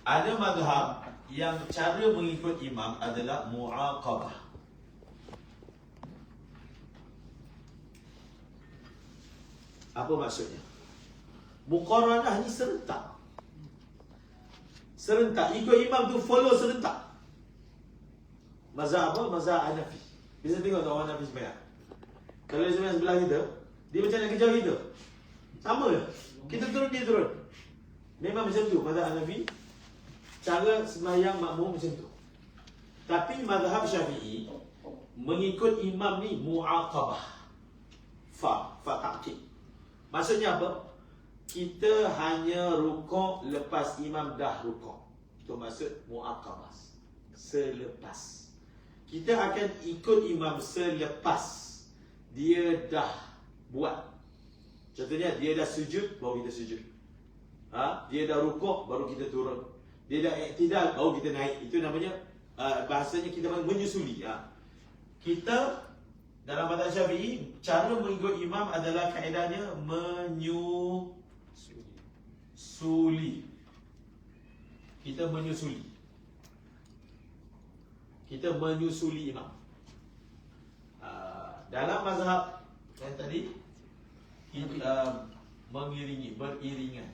A: Ada mazhab yang cara mengikut imam adalah mu'aqabah. Apa maksudnya? Muqaranah ni serentak. serentak. Ikut imam tu follow serentak. Mazhab apa? Mazhab Hanafi. Bisa tengok tu orang Hanafi sembahyang. Kalau dia sembahyang sebelah kita, dia macam nak kejar kita. Sama je. Kita turun, dia turun. Memang macam tu mazhab Hanafi. Cara sembahyang makmum macam tu. Tapi mazhab Syafi'i mengikut imam ni mu'aqabah. Fa ta'qib. Maksudnya apa? Kita hanya rukuk lepas imam dah rukuk. Itu maksud mu'aqabah. Selepas. Kita akan ikut imam selepas dia dah buat. Contohnya dia dah sujud, baru kita sujud. Dia dah rukuk, baru kita turun. Dia dah iktidal, baru kita naik. Itu namanya bahasanya kita menyusuli. Kita dalam mazhab Syafi'i, cara mengikut imam adalah kaedahnya menyusuli. Kita menyusuli. Kita menyusuli imam. Dalam mazhab yang tadi, kita mengiringi, beriringan.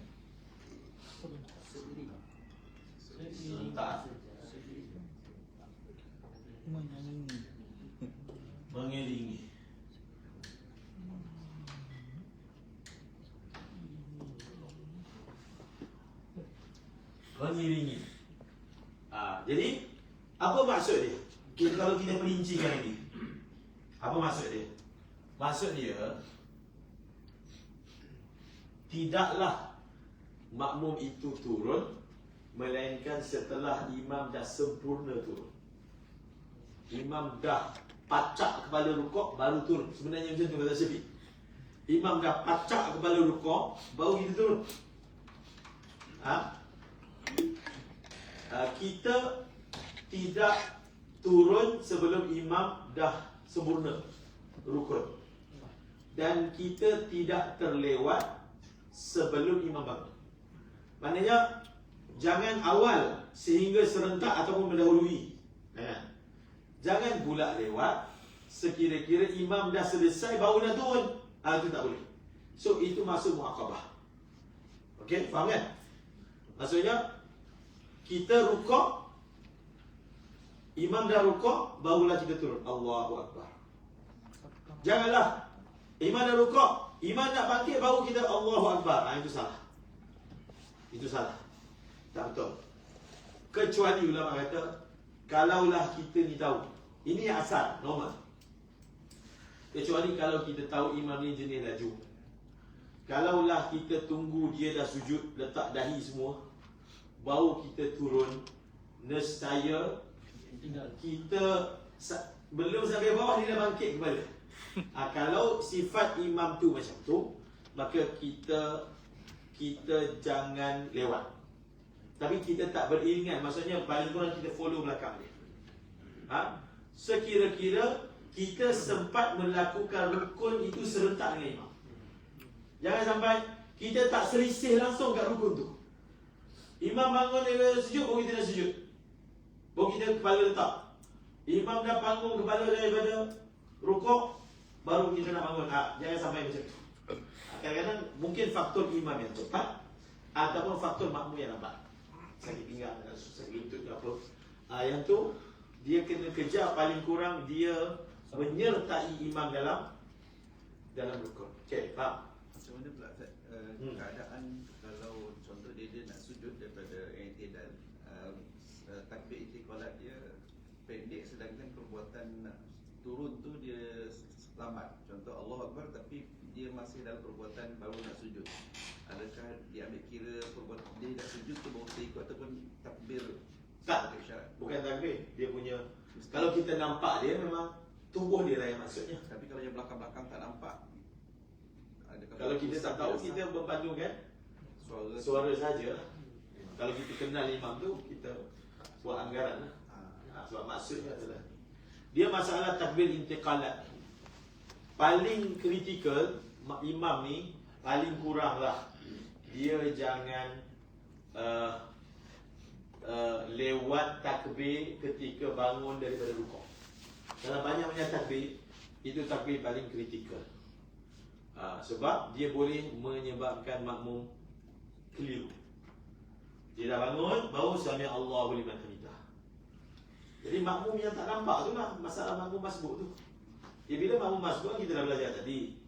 A: Serentak. Mengiringi. Mengiringi. Jadi apa maksud dia? Kalau kita perincikan ini, apa maksud dia? Maksud dia, tidaklah makmum itu turun melainkan setelah imam dah sempurna turun. Imam dah pacak kepala rukuk baru turun. Sebenarnya macam tu kata Syafi'i. Imam dah pacak kepala rukuk baru kita turun. Kita tidak turun sebelum imam dah sempurna rukun. Dan kita tidak terlewat sebelum imam bangun. Maknanya jangan awal sehingga serentak ataupun mendahului. Jangan pula lewat sekira-kira imam dah selesai baru nak turun. Itu tak boleh. So itu maksud muaqabah. Okey, faham kan? Maksudnya kita rukuk, imam dah rukuk, barulah kita turun. Allahu Akbar. Janganlah imam dah rukuk, imam nak bangkit baru kita Allahu Akbar. Itu salah. Itu salah. Tak betul. Kecuali ulama kata, kalaulah kita ni tahu, ini asal, normal. Kecuali kalau kita tahu imam ni jenis laju. Kalaulah kita tunggu dia dah sujud, letak dahi semua, baru kita turun, nescaya kita belum sampai bawah dia dah bangkit kembali. Kalau sifat imam tu macam tu, maka kita jangan lewat. Tapi kita tak beriringan. Maksudnya paling kurang kita follow belakang dia. Sekira-kira kita sempat melakukan rukun itu serentak dengan imam. Jangan sampai kita tak selisih langsung kat rukun tu. Imam bangun daripada sujud, baru kita dah sujud. Baru kita kepala letak. Imam dah panggung kepala daripada rukuk, baru kita nak bangun. Jangan sampai macam tu. Kadang-kadang mungkin faktor imam yang cepat ataupun faktor makmum yang lambat. Sakit pinggang, sakit lutut ke apa. Yang tu dia kena kejar paling kurang dia menyertai imam dalam rukun. Okey, faham?
B: Macam mana pula keadaan kalau contoh dia nak sujud daripada i'tidal, takbir istiqalat dia pendek sedangkan perbuatan nak turun tu dia lambat. Contoh Allahu Akbar tapi dia masih dalam perbuatan baru nak sujud. Adakah dia ambil kira perbuatan dia dah sujud tu baru ikut ataupun takbir?
A: Tak, bukan takbir. Dia punya, kalau kita nampak dia memang tubuh dia lah yang maksudnya.
B: Tapi kalau yang belakang-belakang tak nampak,
A: kalau kita tak tahu, kita berpandukan suara saja. Kalau kita kenal imam tu, kita buat anggaran lah. Sebab maksudnya adalah dia masalah takbir intiqalat. Paling kritikal imam ni, paling kurang lah dia jangan lewat takbir ketika bangun daripada rukuk. Dalam banyak-banyak takbir, itu takbir paling kritikal. Sebab dia boleh menyebabkan makmum keliru. Dia dah bangun, baru sami Allahu liman hamidah. Jadi makmum yang tak nampak tu lah masalah makmum masbuk tu. Bila makmum masbuk kita dah belajar tadi,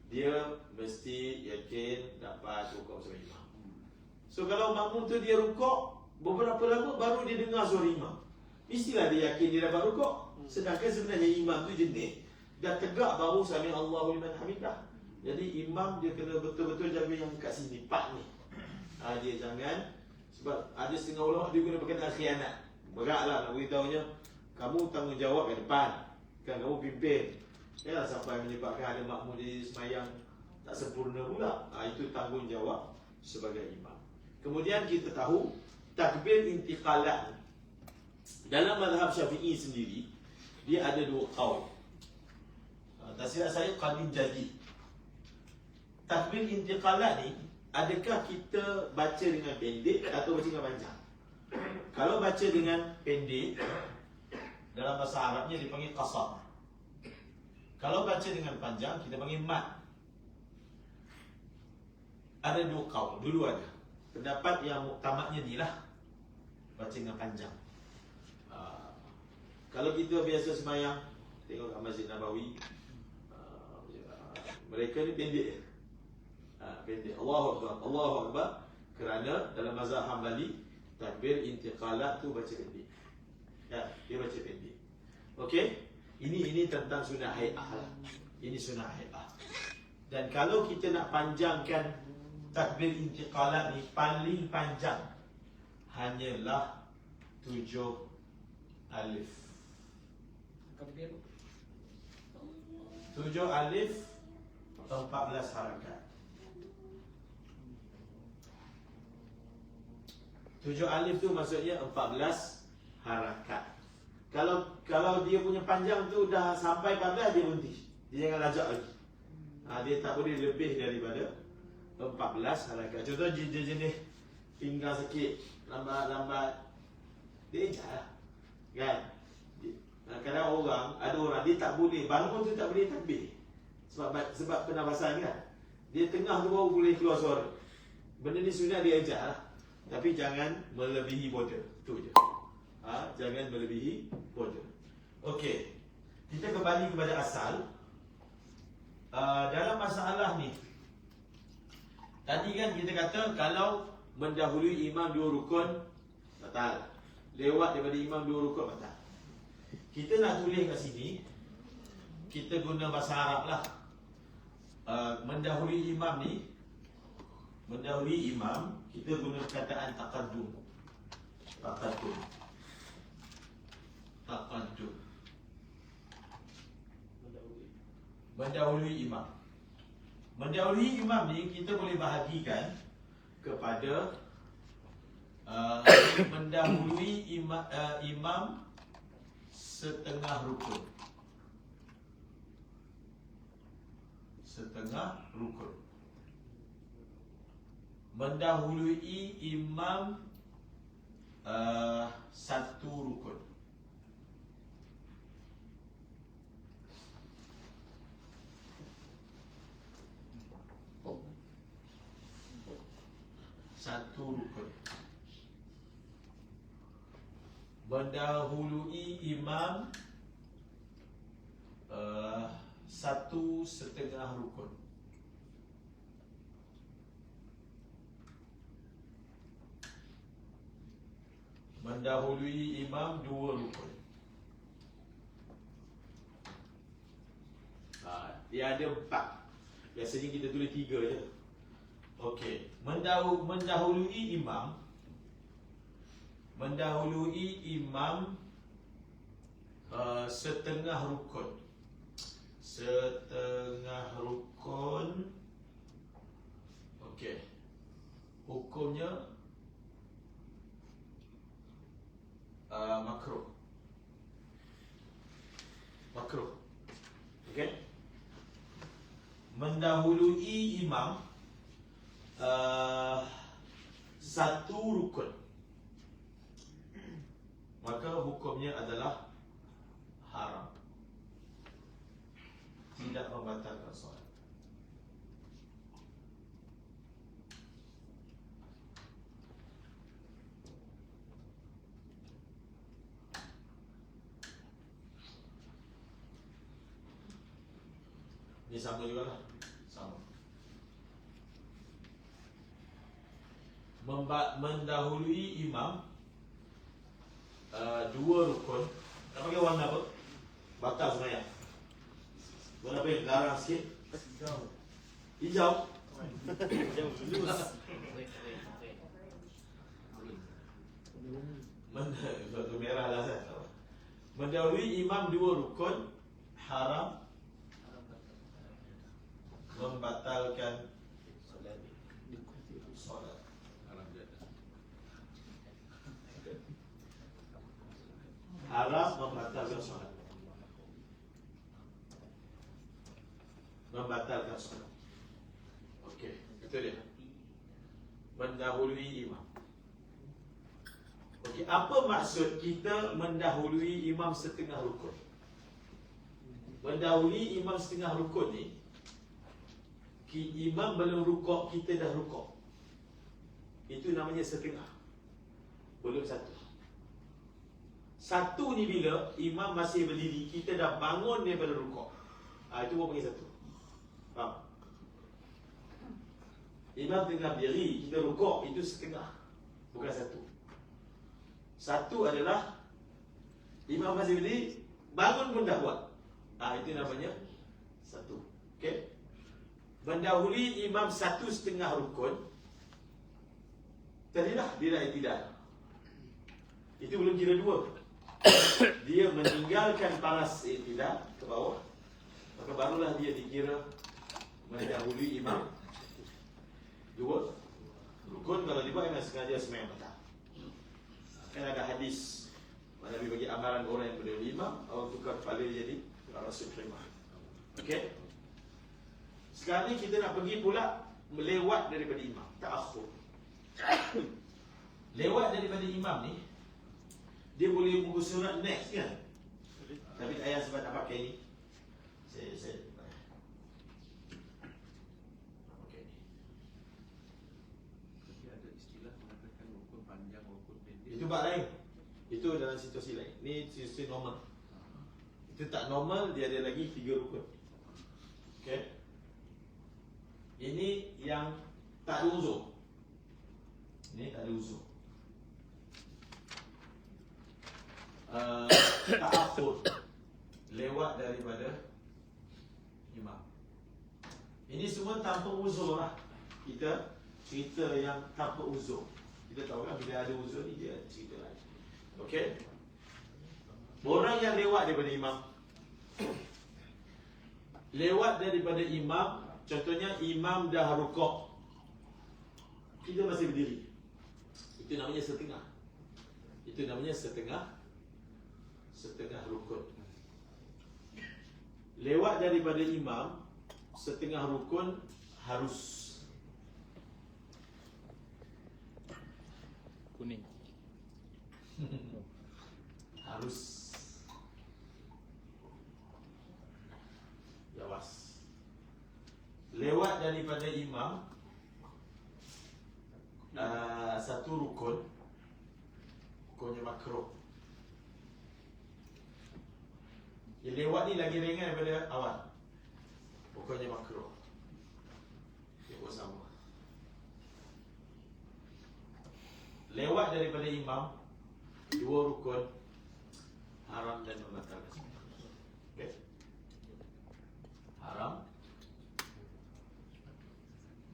A: dia mesti yakin dapat rukuk bersama imam. So kalau makmum tu dia rukuk, beberapa lama baru dia dengar suara imam, mestilah dia yakin dia dapat rukuk. Sedangkan sebenarnya imam tu jenis dah tegak baru sami Allahu liman hamidah. Jadi imam dia kena betul-betul jaga yang kat sini, part ni. Dia jangan, sebab ada setengah ulama dia guna berkenaan khianat. Beratlah nak beritahunya, kamu tanggungjawab kat depan, kan kamu pimpin. Janganlah sampai menyebabkan ada makmum di semayang tak sempurna pula. Itu tanggungjawab sebagai imam. Kemudian kita tahu takbir intiqalat dalam mazhab Syafi'i sendiri, dia ada dua qaul. Tak silap saya qadim jadi. Takbir intiqalat ni, adakah kita baca dengan pendek atau baca dengan panjang? Kalau baca dengan pendek, dalam bahasa Arabnya dipanggil qasar. Kalau baca dengan panjang, kita panggil mat. Ada dua qaul, dulu ada. Pendapat yang muktamadnya ni lah, baca dengan panjang. Kalau kita biasa sembahyang, tengok kat Masjid Nabawi, mereka ni pendek. Pendek. Allahu Akbar, Allahu Akbar. Kerana dalam mazhab Hambali, takbir intiqalat tu baca pendek. Ya, dia baca pendek. Okey? Ini tentang sunnah hai'ah lah. Ini sunnah hai'ah. Dan kalau kita nak panjangkan takbir intiqalat ni, paling panjang hanyalah 7 alif.
C: Takbir
A: 7 alif 14 harakat. 7 alif tu maksudnya 14 harakat. Kalau dia punya panjang tu dah sampai 14, dia berhenti. Dia jangan lajak lagi. Dia tak boleh lebih daripada 14 harakat. Contoh jenis pinggang sikit, lambat-lambat, dia ejak lah. Kan? Kadang ada orang dia tak boleh, bangun tu tak boleh takbir. Sebab pernafasan kan. Dia tengah tu baru boleh keluar suara. Benda ni sunat dia ejak lah. Tapi jangan melebihi border. Tu je. Jangan melebihi border. Okey. Kita kembali kepada asal. Dalam masalah ni, tadi kan kita kata kalau mendahului imam 2 rukun batal. Lewat daripada imam 2 rukun batal. Kita nak tulis kat sini, kita guna bahasa Arab lah. Mendahului imam ni, mendahului imam, kita guna perkataan taqaddum. Taqaddum. Taqaddum. Mendahului imam. Mendahului imam ni kita boleh bahagikan kepada mendahului imam setengah rukun. Setengah rukun. Mendahului imam satu rukun. Satu rukun. Mendahului imam 1/2 rukun. Mendahului imam 2 rukun. Dia ada 4. Biasanya kita tulis 3 je. Okey, mendahului imam, setengah rukun. Setengah rukun. Okey. Hukumnya makruh. Makruh. Okey. Mendahului imam satu rukun, maka hukumnya adalah haram, tidak membatalkan solat. Ini sama juga lah. Sama. Mendahului imam dua rukun. Tak pakai warna apa? Batal sebenarnya. Warna apa yang garang sikit? Hijau. Merah lah. Mendahului imam dua rukun haram membatalkan solat. Haram membatalkan solat. Membatalkan solat. Okey, itu dia. Mendahului imam. Okey, apa maksud kita mendahului imam setengah rukun? Mendahului imam setengah rukun ni, imam belum rukuk, kita dah rukuk. Itu namanya setengah. Belum satu. Satu ni bila imam masih berdiri, kita dah bangun daripada rukuk. Itu baru panggil satu. Faham? Imam tengah berdiri, kita rukuk, itu setengah. Bukan satu. Satu adalah imam masih berdiri, bangun pun dah buat. Itu namanya satu. Okey? Mendahului imam satu setengah rukun, tadilah dia dah i'tidal. Itu belum kira dua. Dia meninggalkan paras i'tidal ke bawah, maka barulah dia dikira mendahului imam dua rukun. Kalau dia buat, memang sengaja sembahyang petang. Kan ada hadis Nabi bagi amaran orang yang berdahului imam, Allah tukar kepala dia jadi Rasul Khimah. Okey? Sekarang ni kita nak pergi pula melewat daripada imam, ta'akhur. Lewat daripada imam ni, dia boleh buku surat next kan? Tapi ayah sebab nak pakai ni, saya pakai ni.
B: Tapi ada istilah mengatakan rukun panjang, rukun pendek.
A: Itu bab lain. Itu dalam situasi lain. Ni situasi normal. Itu tak normal, dia ada lagi 3 rukun. Okey. Ini yang tak ada uzur. Ini tak ada uzur. Ta'akhur, lewat daripada imam. Ini semua tanpa uzur lah. Kita cerita yang tanpa uzur. Kita tahu kan bila ada uzur ni dia cerita lain. Okey. Orang yang lewat daripada imam, lewat daripada imam, contohnya imam dah rukuk, kita masih berdiri, itu namanya setengah. Itu namanya setengah rukun. Lewat daripada imam setengah rukun harus
D: kuning.
A: harus lawas. Lewat daripada imam satu rukun, rukunnya makruh. Yang lewat ni lagi ringan daripada awal, rukunnya makruh. Dia pun sama. Lewat daripada imam dua rukun haram dan membatalkan solat. Okey? Haram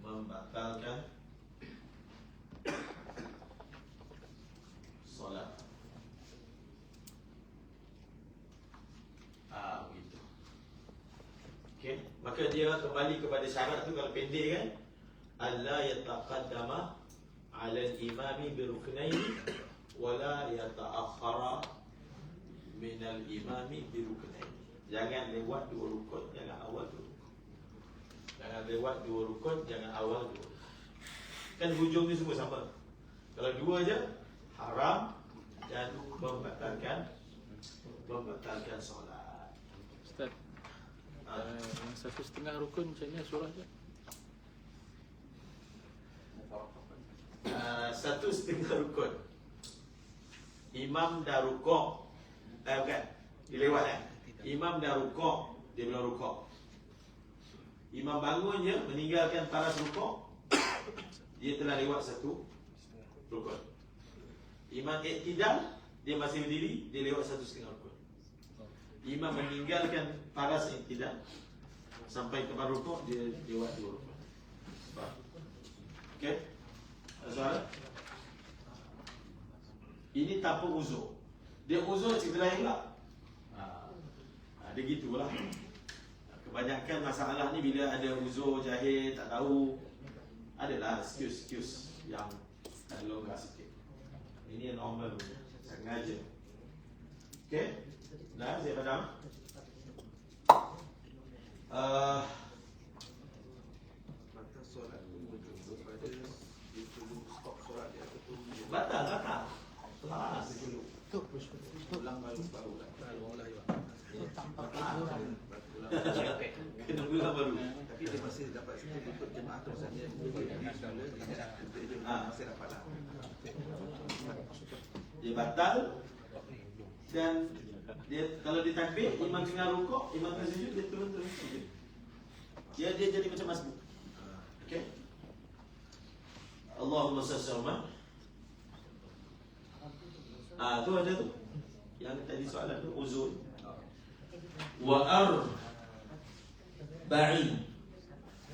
A: membatalkan solat. Begitu. Okey, maka dia kembali kepada syarat tu. Kalau pendek kan, alla yataqaddama 'ala al-imami bi ruknaini wala yata'akhkhara min al-imami bi ruknaini. Jangan lewat dua rukun, jangan awal dua rukun. Jangan lewat dua rukun, jangan awal dua rukun. Kan hujung ni semua sama. Kalau dua je, haram dan membatalkan solat.
D: Ustaz, yang satu setengah rukun macam mana surah dia?
A: Satu setengah rukun, imam dah rukuk, bukan, dia lewat kan? Imam dah rukuk, dia belum rukuk. Imam bangun je, meninggalkan paras rukuk, dia telah lewat satu rukun. Imam iktidal, dia masih berdiri, dia lewat satu setengah rukun. Imam meninggalkan paras iktidal sampai ke paras rukuk, dia lewat dua rukun. Faham? Okey? Ada soalan? Ini tanpa uzur. Dia uzur cerita lain pula. Dia gitulah. Kebanyakan masalah ni bila ada uzur, jahil, tak tahu, adalah excuse yang ada longgar sikit. Ini yang normal punya. Sengaja. Okey? Dah, saya padam.
B: Batas solat tu merujuk kepada dia perlu stop solat dia ataupun dia
A: Batal. Kelas.
B: ulang baru lah.
A: Kena ulang baru.
B: Tapi dia masih dapat sikit untuk jemaah tu saja. Dia masih dapat lah.
A: Dia batal. Dan dia kalau ditakbir, imam tengah rukuk, imam tengah sujud, dia turun sujud. Dia jadi macam masbuk. Okey? Allahumma salli. Tu ada tu. Yang tadi soalan tu uzur. Wa arba'in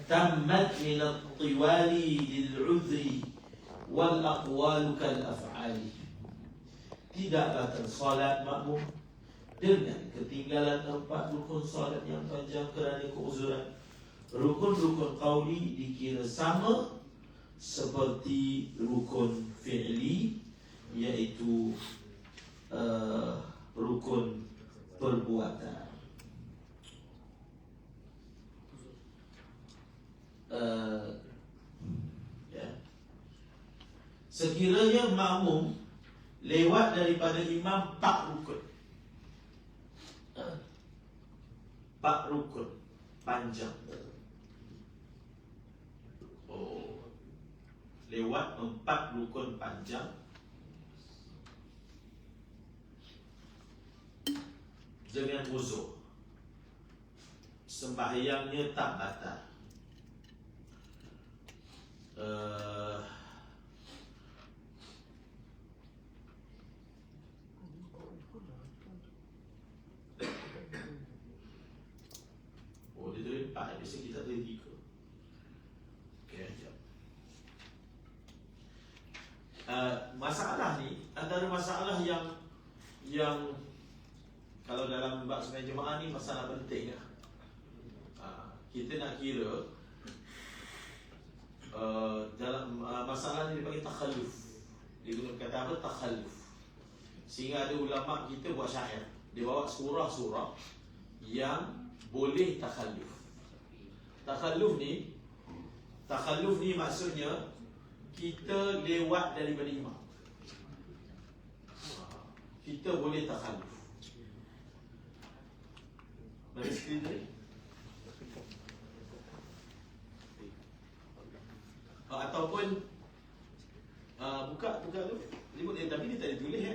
A: tammat min at-tiwali lil-'udhri wal aqwalu kal af'ali. Tidaklah tersolat makmum dengan ketinggalan 4 rukun solat yang panjang kerana keuzuran. Rukun-rukun qauli dikira sama seperti rukun fi'li, iaitu rukun perbuatan. Sekiranya makmum lewat daripada imam 4 rukun, 4 rukun panjang. Lewat 4 rukun panjang dengan uzur, sembahyangnya tak batal. Dia tulis 4, biasa kita tulis 3. Okey, sekejap. Masalah ni antara masalah yang kalau dalam bab sembahyang jemaah ni masalah penting lah. Kita nak kira dalam masalah ni dipanggil takhalluf. Dia guna kata apa? Takhalluf. Sehingga ada ulama kita buat syair, dia bawa surah-surah yang boleh takhalluf. Takhalluf ni maksudnya kita lewat daripada imam. Kita boleh takhalluf. Mana skrin tadi? Ataupun buka tu tapi dia tak ada tulis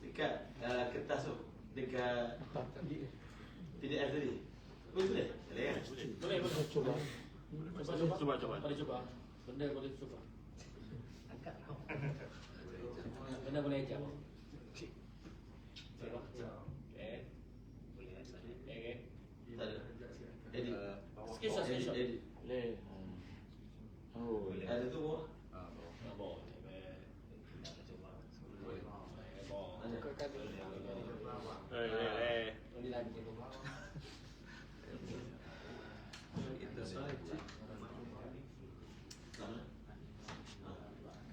A: dekat kertas tu, dekat PDF tadi. Boleh tulis? Boleh kan?
C: Boleh.
D: Cuba.
C: Boleh cuba. Benda boleh cuba. Angkat kau. Benda boleh ejak.
A: Tak ada. Edit.
C: Screenshot.
A: Edit.
D: Boleh. Oh,
A: Ada tu bawah.
B: Itu saja.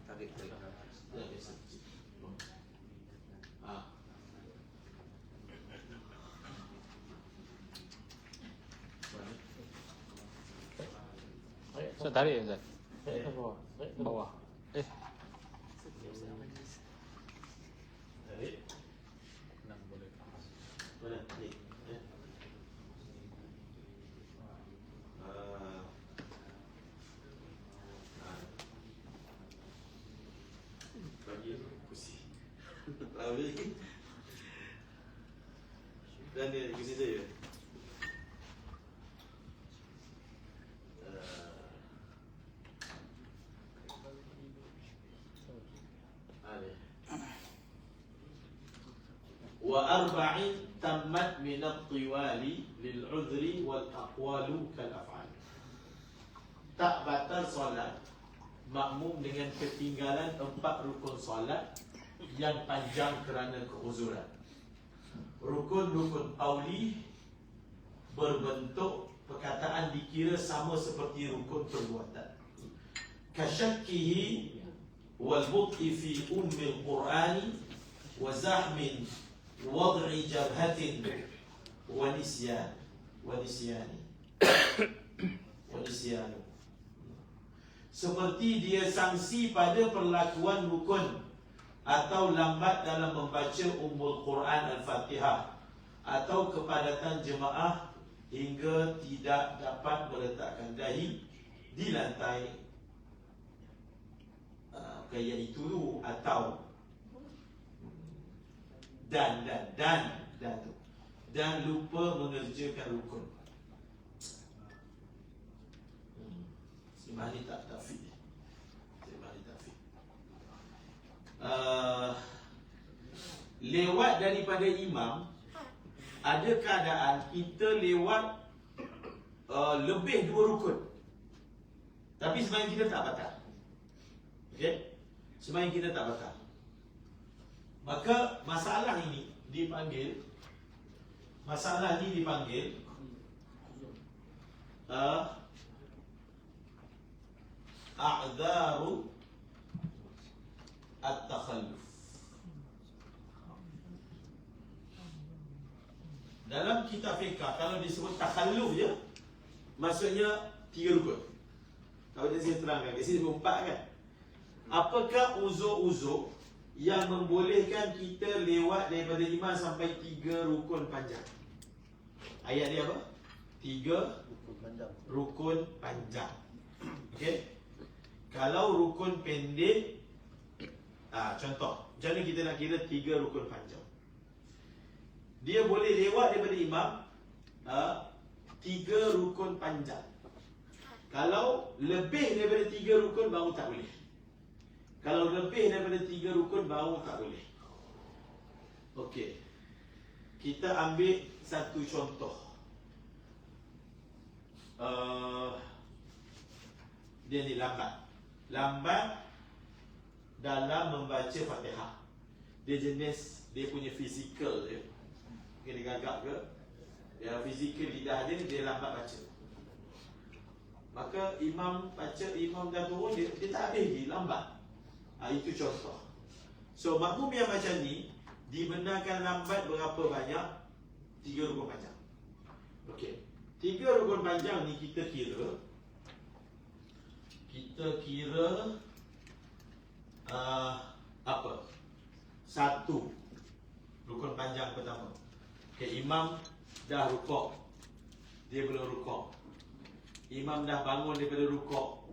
B: Tarik ke atas.
D: Saya tarik Ustaz. Tarik ke bawah. Tarik ke bawah.
A: Tarik.
D: Boleh.
A: Mana? Ni. Bagi kursi. Lalu dan dia kursi saya. wa arba'in tammat min at-tiwali lil 'udhri wal aqwalu kal af'al. Tak batal solat makmum dengan ketinggalan 4 rukun solat yang panjang kerana keuzuran. Rukun-rukun qauli berbentuk perkataan dikira sama seperti rukun perbuatan. Kasyakkihi wal but'i fi ummil qur'ani wa zahmin wad'i jabhatin wa nisyani. Seperti dia sangsi pada perlakuan rukun atau lambat dalam membaca Ummul Quran Al-Fatihah atau kepadatan jemaah hingga tidak dapat meletakkan dahi di lantai kayak itu tu, atau dan lupa mengerjakan rukun. Semani tak tafid. Lewat daripada imam, ada keadaan kita lewat lebih 2 rukun, tapi sembahyang kita tak batal. Okey, sembahyang kita tak batal. Maka masalah ini dipanggil a'dharu at-takhalluf. Dalam kitab fiqh, kalau disebut takhalluf je, maksudnya 3 rukun. Kalau saya terangkan, kat sini 4 kan. Apakah uzur-uzur yang membolehkan kita lewat daripada imam sampai 3 rukun panjang? Ayat dia apa? 3 rukun panjang. Okey. Kalau rukun pendek, contoh, macam mana kita nak kira 3 rukun panjang? Dia boleh lewat daripada imam 3 rukun panjang. Kalau lebih daripada 3 rukun baru tak boleh. Kalau lebih daripada 3 rukun baru tak boleh. Okey, kita ambil satu contoh. Dia ni lambat dalam membaca Fatihah. Dia jenis, dia punya fizikal dia. Dia gagap ke? Dia fizikal lidah dia lambat baca. Maka imam baca, imam dah turun, dia tak habis lagi, lambat. Itu contoh. So makmum yang macam ni dibenarkan lambat berapa banyak? 3 rukun panjang. Okey, 3 rukun panjang ni kita kira apa? 1 rukun panjang pertama. Okey, imam dah rukuk, dia belum rukuk. Imam dah bangun daripada rukuk,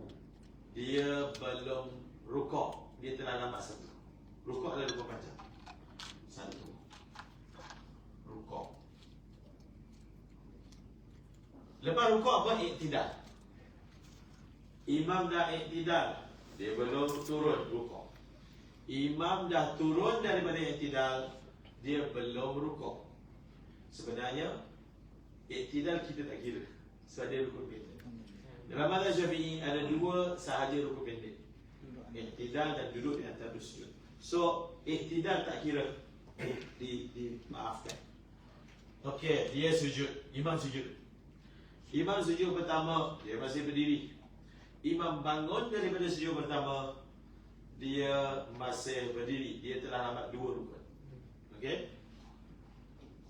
A: dia belum rukuk, dia telah lambat 1. Rukuk adalah rukun panjang. 1 rukuk. Lepas rukuk apa? Iktidal. Imam dah iktidal, dia belum turun rukuk. Imam dah turun daripada iktidal, dia belum rukuk. Sebenarnya iktidal kita tak kira, sebab dia rukun pendek. Dalam mazhab Syafi'i ada 2 sahaja rukun pendek, iktidal dan duduk di antara sujud. So iktidal tak kira, dimaafkan. Okey, dia sujud, imam sujud. Imam sujud pertama, dia masih berdiri. Imam bangun daripada sujud pertama, dia masih berdiri. Dia telah lambat 2 rukun. Okey,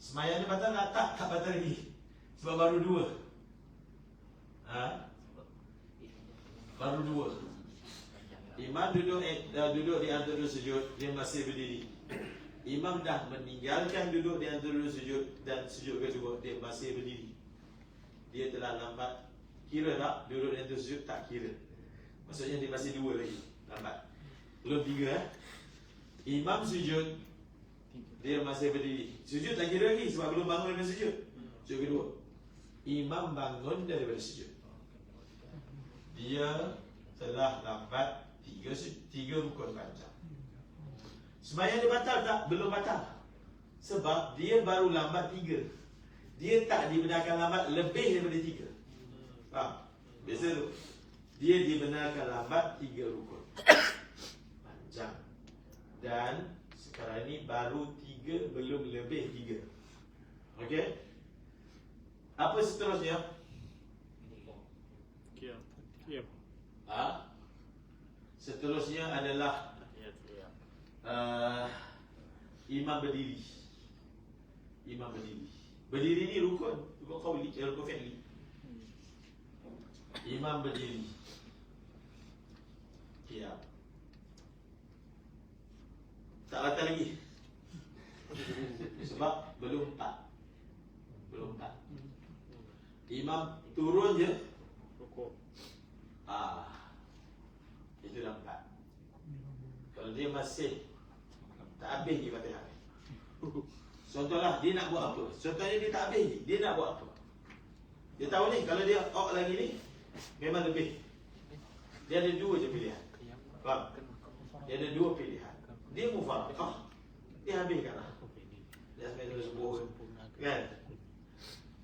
A: sembahyang dia batal tak? Tak batal lagi, sebab baru 2. Baru 2. Imam duduk di antara sujud, dia masih berdiri. Imam dah meninggalkan duduk di antara sujud dan sujud kedua, dia masih berdiri. Dia telah lambat. Kira tak duduk di antara sujud? Tak kira. Maksudnya dia masih 2 lagi, lambat. Belum 3. Imam sujud, dia masih berdiri. Sujud tak kira lagi, sebab belum bangun daripada sujud. Sujud kedua, imam bangun daripada sujud, dia telah lambat 3 rukun panjang. Sembahyang dia batal tak? Belum batal. Sebab dia baru lambat 3. Dia tak dibenarkan lambat lebih daripada 3. Faham? Biasa tu. Dia dibenarkan lambat 3 rukun. Panjang. Dan sekarang ni baru 3, belum lebih 3. Okey? Apa seterusnya?
D: Qiyam. Qiyam.
A: Seterusnya adalah imam berdiri. Imam berdiri. Berdiri ni rukun. Rukun qawli, rukun fi'li. Imam berdiri. Qiyam. Tak batal lagi. Sebab belum 4. Belum 4. Imam turun je.
D: Rukuk.
A: Itu dah 4. Kalau dia masih tak habis di Fatihah. Contohlah dia nak buat apa? Contohnya dia tak habis ni, dia nak buat apa? Dia tahu ni kalau dia lagi ni memang lebih. Dia ada 2 je pilihan. Faham? Dia ada 2 pilihan. Dia mufaraqah, dia habiskanlah. Dia sampai terus kan?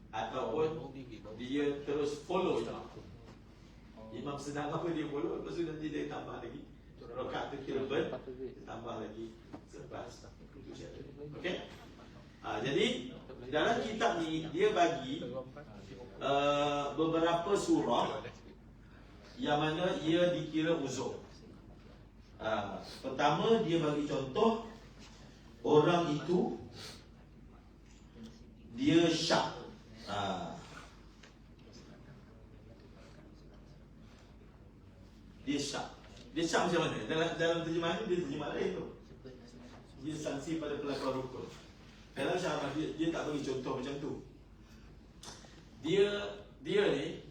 A: Ataupun dia terus follow je. Imam sedang apa dia follow, lepas tu nanti dia tambah lagi. Rakaat tu kira tambah lagi 11. Okey? Jadi dalam kitab ni dia bagi beberapa surah yang mana ia dikira uzur. Pertama dia bagi contoh orang itu dia syak. Dia syak. Dia syak macam mana? Dalam terjemahan ni dia terjemah lain tu. Dia sanksi pada pelakon rukun. Dalam syarah dia tak bagi contoh macam tu. Dia ni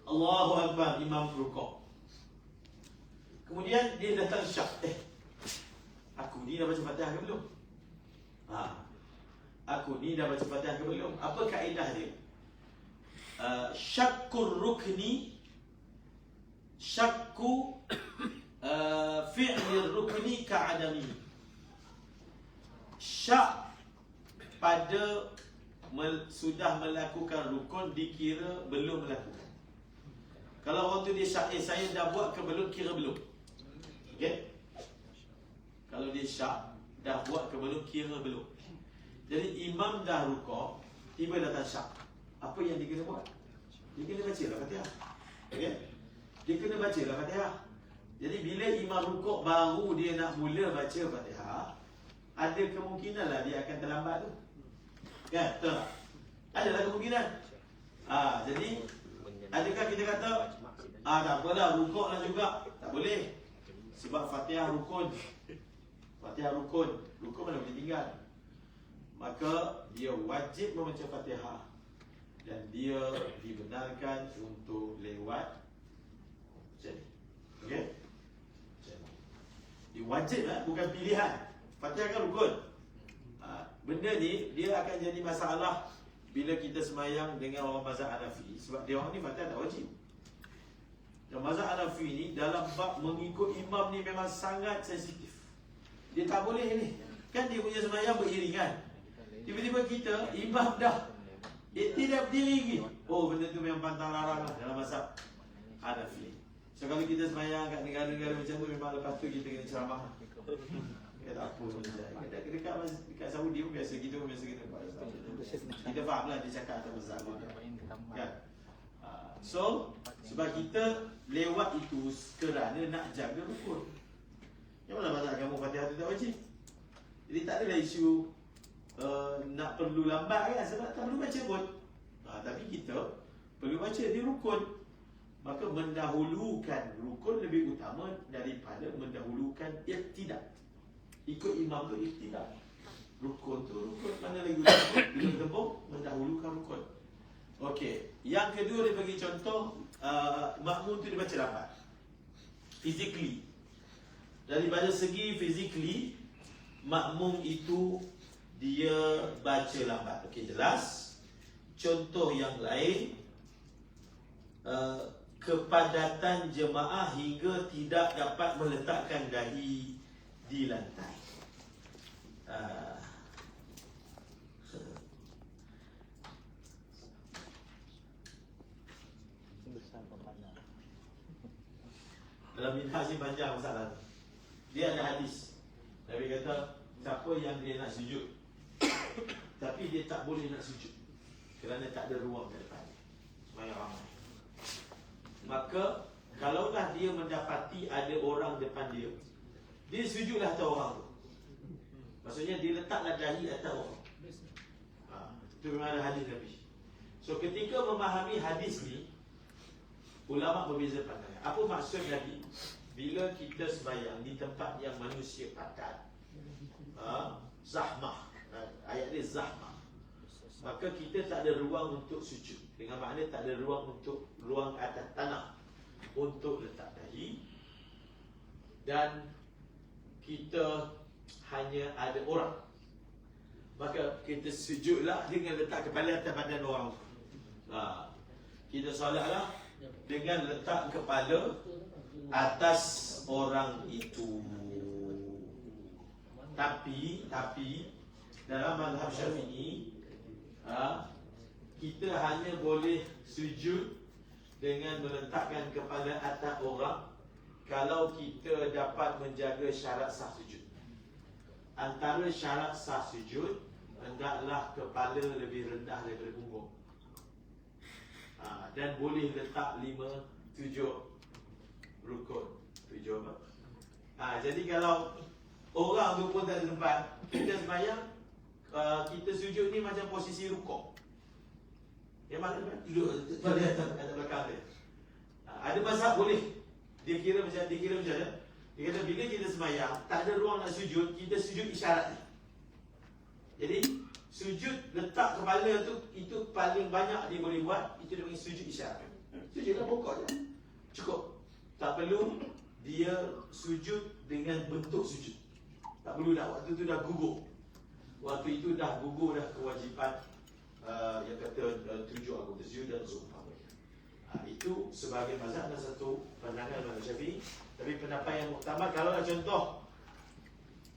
A: Allahu Akbar, imam rukuk. Kemudian dia datang syak. Aku ni dah baca Fatihah ke belum? Aku ni dah baca Fatihah ke belum? Apa kaedah dia? Syakkur rukni, syakku fi'li rukni ka'adami. Syak pada sudah melakukan rukun dikira belum melakukan. Kalau waktu dia syak, saya dah buat ke belum, kira belum. Okey? Kalau dia syak, dah buat ke belum, kira belum. Jadi imam dah rukuk, tiba datang syak. Apa yang dia kena buat? Dia kena baca lah Fatihah. Okey? Dia kena baca lah Fatihah. Jadi bila imam rukuk baru dia nak mula baca Fatihah, ada kemungkinan lah dia akan terlambat tu. Kan? Betul tak? Adalah kemungkinan. Jadi adakah kita kata tak apalah, rukuk lah juga? Tak boleh. Sebab Fatihah rukun. Fatihah rukun. Rukun mana boleh tinggal. Maka dia wajib membaca Fatihah. Dan dia dibenarkan untuk lewat macam ni. Okey? Macam ni. Dia wajib lah, bukan pilihan. Fatihah kan rukun. Benda ni dia akan jadi masalah bila kita semayang dengan orang mazhab Hanafi. Sebab dia orang ni Fatihah tak wajib. Dan mazhab Hanafi ni dalam bab mengikut imam ni memang sangat sensitif. Dia tak boleh ni. Kan dia punya semayang beriringan. Tiba-tiba kita imam dah tidak berdiri lagi. Oh, benda tu memang pantang larang lah dalam mazhab Hanafi. So kalau kita semayang kat negara-negara macam tu, memang lepas tu kita kena ceramah. Tak apa pun saja. Dekat Saudi pun biasa, kita pun biasa kena buat. Kita faham lah dia cakap atas mazhab kan? So sebab kita lewat itu kerana nak jaga rukun. Yang mana mazhab kamu Fatihah tu tak wajib. Jadi tak adalah isu nak perlu lambat kan, sebab tak perlu baca pun. Tapi kita perlu baca, dia rukun. Maka mendahulukan rukun lebih utama daripada mendahulukan iktidak. Ikut imam tu iktidak. Rukun tu rukun, mana lagi utama? Bila bertembung, mendahulukan rukun. Okey, yang kedua dia bagi contoh makmum tu dia baca lambat. Physically. Daripada segi physically, makmum itu dia baca lambat. Okey, jelas. Contoh yang lain, kepadatan jemaah hingga tidak dapat meletakkan dahi di lantai. Dalam minhaj ni panjang masalah tu. Dia ada hadis. Nabi kata, siapa yang dia nak sujud tapi dia tak boleh nak sujud kerana tak ada ruang ke depan, sembahyang ramai, maka kalaulah dia mendapati ada orang depan dia, dia sujudlah atas orang tu. Maksudnya dia letaklah dahi atas orang. Itu memang ada hadis Nabi. So ketika memahami hadis ni, ulama berbeza pandangan. Apa maksud Nabi? Bila kita sembahyang di tempat yang manusia padat, zahmah, ayat dia zahmah, maka kita tak ada ruang untuk sujud. Dengan makna tak ada ruang atas tanah untuk letak dahi, dan kita hanya ada orang, maka kita sujudlah dengan letak kepala atas badan orang. Kita solatlah dengan letak kepala atas orang itu. Tapi dalam mazhab Syafi'i, kita hanya boleh sujud dengan meletakkan kepala atas orang kalau kita dapat menjaga syarat sah sujud. Antara syarat sah sujud, hendaklah kepala lebih rendah daripada punggung, dan boleh letak 5-7 rukun. 7 apa? Jadi kalau orang tu pun tak ada tempat, kita sembahyang, kita sujud ni macam posisi rukuk. Yang mana duduk pada atas belakang dia. Ada mazhab boleh. Dia kira macam mana? Dia kata bila kita sembahyang tak ada ruang nak sujud, kita sujud isyarat ni. Jadi sujud letak kepala tu, itu paling banyak dia boleh buat. Itu dia panggil sujud isyarat. Sujudlah pokok je, cukup. Tak perlu dia sujud dengan bentuk sujud. Tak perlu dah, waktu tu dah gugur. Waktu itu dah gugur dah kewajipan yang kata 7 anggota sujud dan seumpamanya. Itu sebagai mazhab dan satu pandangan mazhab Syafi'i. Tapi pendapat yang muktamad, kalau lah contoh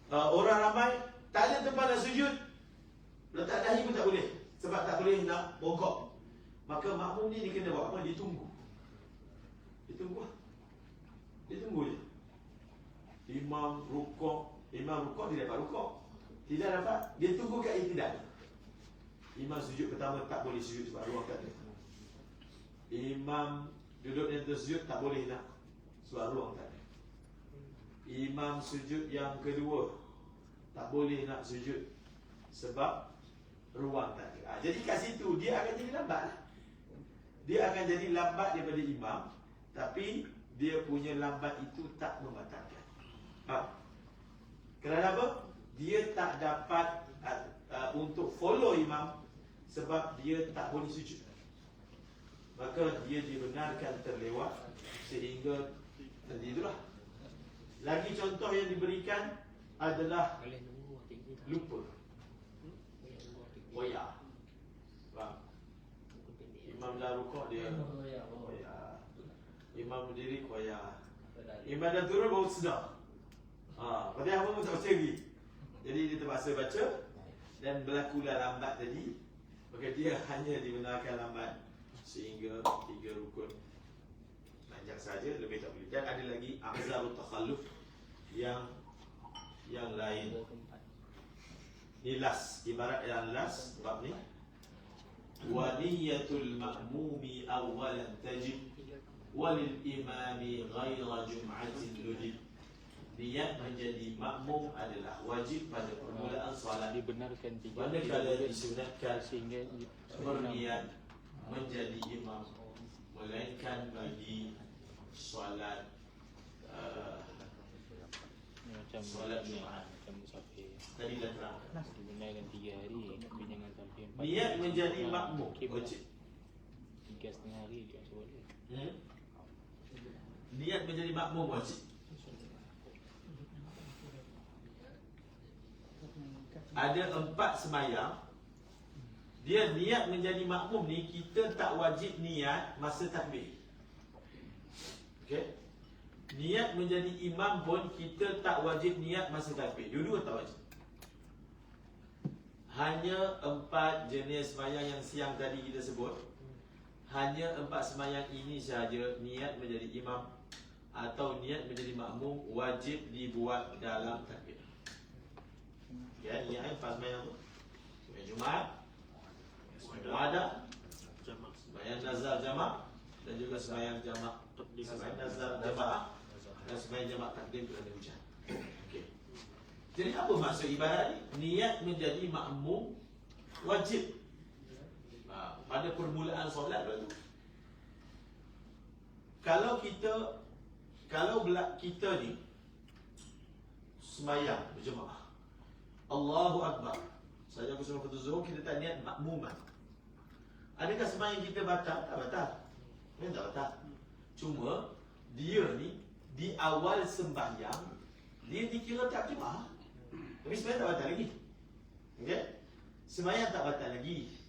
A: orang ramai tak ada tempat nak sujud, letak dahi pun tak boleh, sebab tak boleh nak bongkok, maka makmum ni dia kena buat apa? Dia tunggu je. Imam rukuk dia dapat rukuk, tidak dapat, dia tunggu kat i'tidal. Imam sujud pertama tak boleh sujud sebab ruang tak ada. Imam duduk yang tersujud tak boleh nak sebab ruang tak ada. Imam sujud yang kedua tak boleh nak sujud sebab ruang tak ada. Jadi kat situ dia akan jadi lambat lah. Dia akan jadi lambat daripada imam, tapi dia punya lambat itu tak membatalkan. Kerana apa? Dia tak dapat untuk follow imam sebab dia tak boleh sujud. Maka dia dibenarkan terlewat sehingga tertidulah. Lagi contoh yang diberikan adalah lupa, koyak. Imam dah rukuk dia koyak, imam berdiri koyak, imam dah turun baru sedar. Fatihah pun tak baca lagi. Jadi dia terpaksa baca dan berlakulah lambat tadi. Maka dia hanya dibenarkan lambat sehingga 3 rukun panjang saja, lebih tak boleh. Dan ada lagi a'zarut takhalluf yang lain. Ni las, ibarat yang las bab ni. Wa niyatul ma'mumi awwalan tajib walil imami ghaira jum'atin ludib. Niat menjadi makmum adalah wajib pada permulaan solat.
D: Dibenarkan 3
A: manakala disunatkan
D: sehingga
A: berniat menjadi imam, melainkan bagi solat
D: macam
A: solat Jumaat.
D: macam musafir.
A: Tadi dah terang.
D: Dibenarkan 3 hari, tapi jangan sampai 4
A: Niat
D: hari.
A: menjadi makmum
D: Okey,
A: wajib.
D: 3,5 hari dia masih boleh.
A: Niat menjadi makmum wajib. Ada 4 sembahyang, dia niat menjadi makmum ni, kita tak wajib niat masa takbir. Okey? Niat menjadi imam pun kita tak wajib niat masa takbir. Dua-dua tak wajib. Hanya 4 jenis sembahyang yang siang tadi kita sebut, hanya 4 sembahyang ini sahaja niat menjadi imam atau niat menjadi makmum wajib dibuat dalam takbir. Ya, niat 4 sembahyang tu. Sembahyang Jumaat, sembahyang Wada, sembahyang nazar jamak dan juga sembahyang jamak, sembahyang nazar jamaah dan sembahyang jamak takdim kerana hujan. Okey. Jadi apa maksud ibarat ni? Niat menjadi makmum wajib pada permulaan solat tu. Kalau kita ni sembahyang berjemaah, Allahu Akbar, saja aku suruh fardu zuhur, kita tak niat makmuman, adakah sembahyang kita batal? Tak batal. Memang tak batal. Cuma dia ni di awal sembahyang dia dikira tak jemaah, tapi sembahyang tak batal lagi. Okey? Sembahyang tak batal lagi.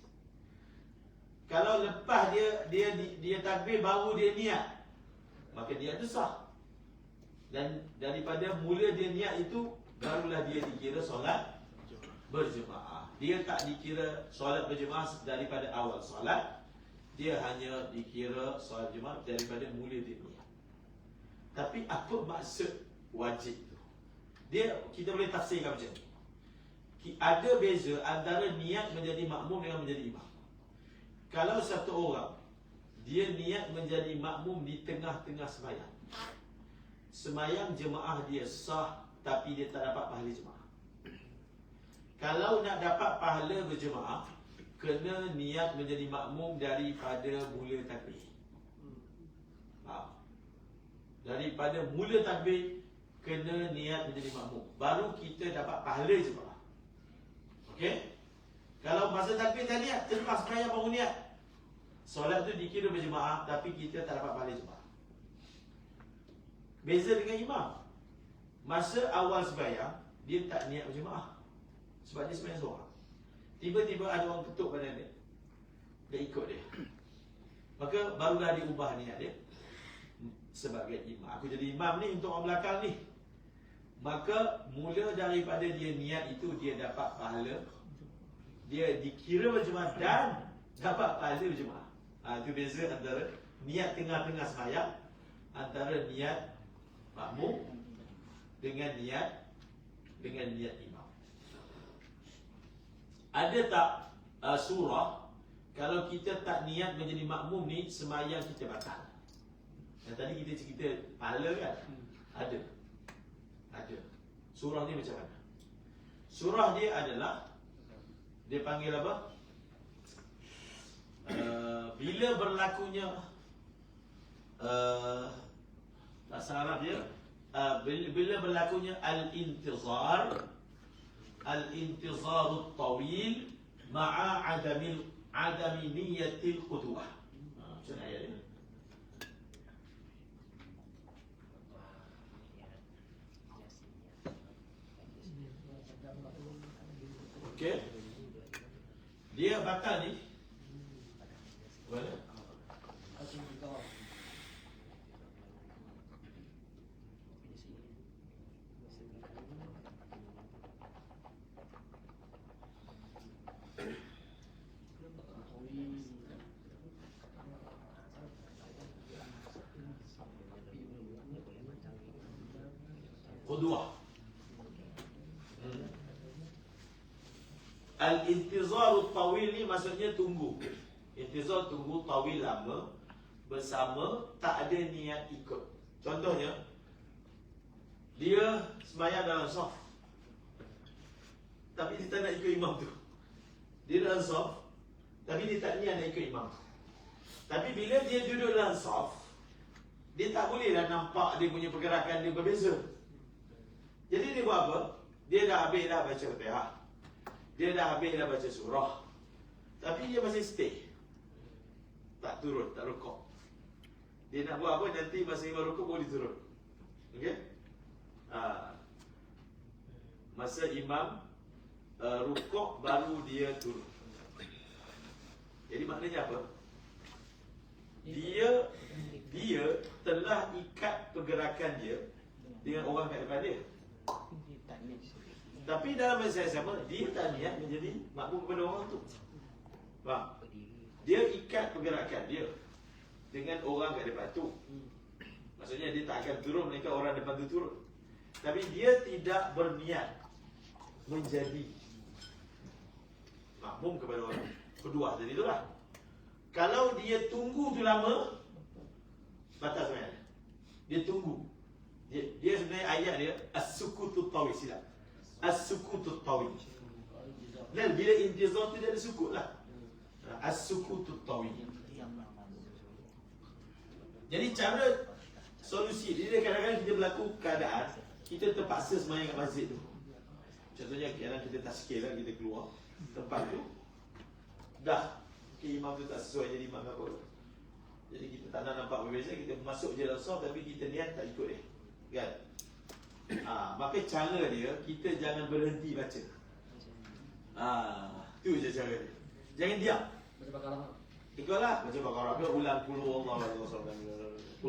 A: Kalau lepas dia takbir baru dia niat, maka dia tu sah. Dan daripada mula dia niat itu barulah dia dikira solat berjemaah. Dia tak dikira solat berjemaah daripada awal solat. Dia hanya dikira solat berjemaah daripada mula dia niat. Tapi apa maksud wajib tu? Kita boleh tafsirkan macam ni. Ada beza antara niat menjadi makmum dengan menjadi imam. Kalau satu orang dia niat menjadi makmum di tengah-tengah sembahyang, sembahyang jemaah dia sah, tapi dia tak dapat pahala jemaah. Kalau nak dapat pahala berjemaah, kena niat menjadi makmum daripada mula takbir. Daripada mula takbir kena niat menjadi makmum, baru kita dapat pahala jemaah. Okey? Kalau masa takbir tak niat, terlepas sembahyang baru niat, solat tu dikira berjemaah, tapi kita tak dapat pahala jemaah. Beza dengan imam. Masa awal sembahyang dia tak niat berjemaah, sebab dia sembahyang seorang. Tiba-tiba ada orang ketuk badan dia, dia ikut dia, maka barulah dia ubah niat dia sebagai imam. Aku jadi imam ni untuk orang belakang ni. Maka mula daripada dia niat itu, dia dapat pahala, dia dikira berjemaah dan dapat pahala berjemaah. Itu beza antara niat tengah-tengah sembahyang, antara niat makmum dengan niat imam. Ada tak surah kalau kita tak niat menjadi makmum ni, sembahyang kita batal? Yang tadi kita cerita pahala kan? Ada. Surah ni macam mana? Surah dia adalah, dia panggil apa? Bila berlakunya bahasa Arab dia, bila berlakunya al-intizarut tawil ma'a adami niyatil qudwah. Macam mana ayat ni? Okey. Dia batal ni. Mana? Qudwah. Al-intizarut tawil ni maksudnya tunggu. Intizar tunggu, tawil lama, bersama, tak ada niat ikut. Contohnya, dia sembahyang dalam saf, tapi dia tak nak ikut imam tu. Dia dalam saf, tapi dia tak niat nak ikut imam tu. Tapi bila dia duduk dalam saf, dia tak bolehlah nampak dia punya pergerakan dia berbeza. Jadi dia buat apa? Dia dah habis dah baca Fatihah, dia dah habis dah baca surah, tapi dia masih stay, tak turun, tak rukuk. Dia nak buat apa? Nanti masa imam rukuk boleh turun. Okey? Masa imam rukuk baru dia turun. Jadi maknanya apa? Dia telah ikat pergerakan dia dengan orang kat depan dia. Tapi dalam masa yang sama, dia tak niat menjadi makmum kepada orang tu. Faham? dia ikat pergerakan dia dengan orang kat depan tu. Maksudnya dia tak akan turun melainkan orang depan tu turun. Tapi dia tidak berniat menjadi makmum kepada orang kedua tadi itulah. Kalau dia tunggu tu lama, batal sebenarnya. Dia tunggu. Dia sebenarnya ayat dia as-sukutut tawil, silap. As-sukutut tawil. Dan bila intizar tu dia ada sukut lah. As-sukutut tawil. Jadi cara solusi dia kadang-kadang kita berlaku keadaan kita terpaksa semayang kat masjid tu. Contohnya kadang kita tazkir lah, kita keluar tempat tu dah imam tu tak sesuai jadi imam apa. Jadi kita tak nak nampak berbeza, kita masuk je dalam saf tapi kita niat tak ikut dia. Kan? Maka cara dia kita jangan berhenti baca. Tu je cara dia. Jangan diam.
C: Baca Baqarah.
A: Ikutlah baca Baqarah ke ulang qul huwallahu ahad qul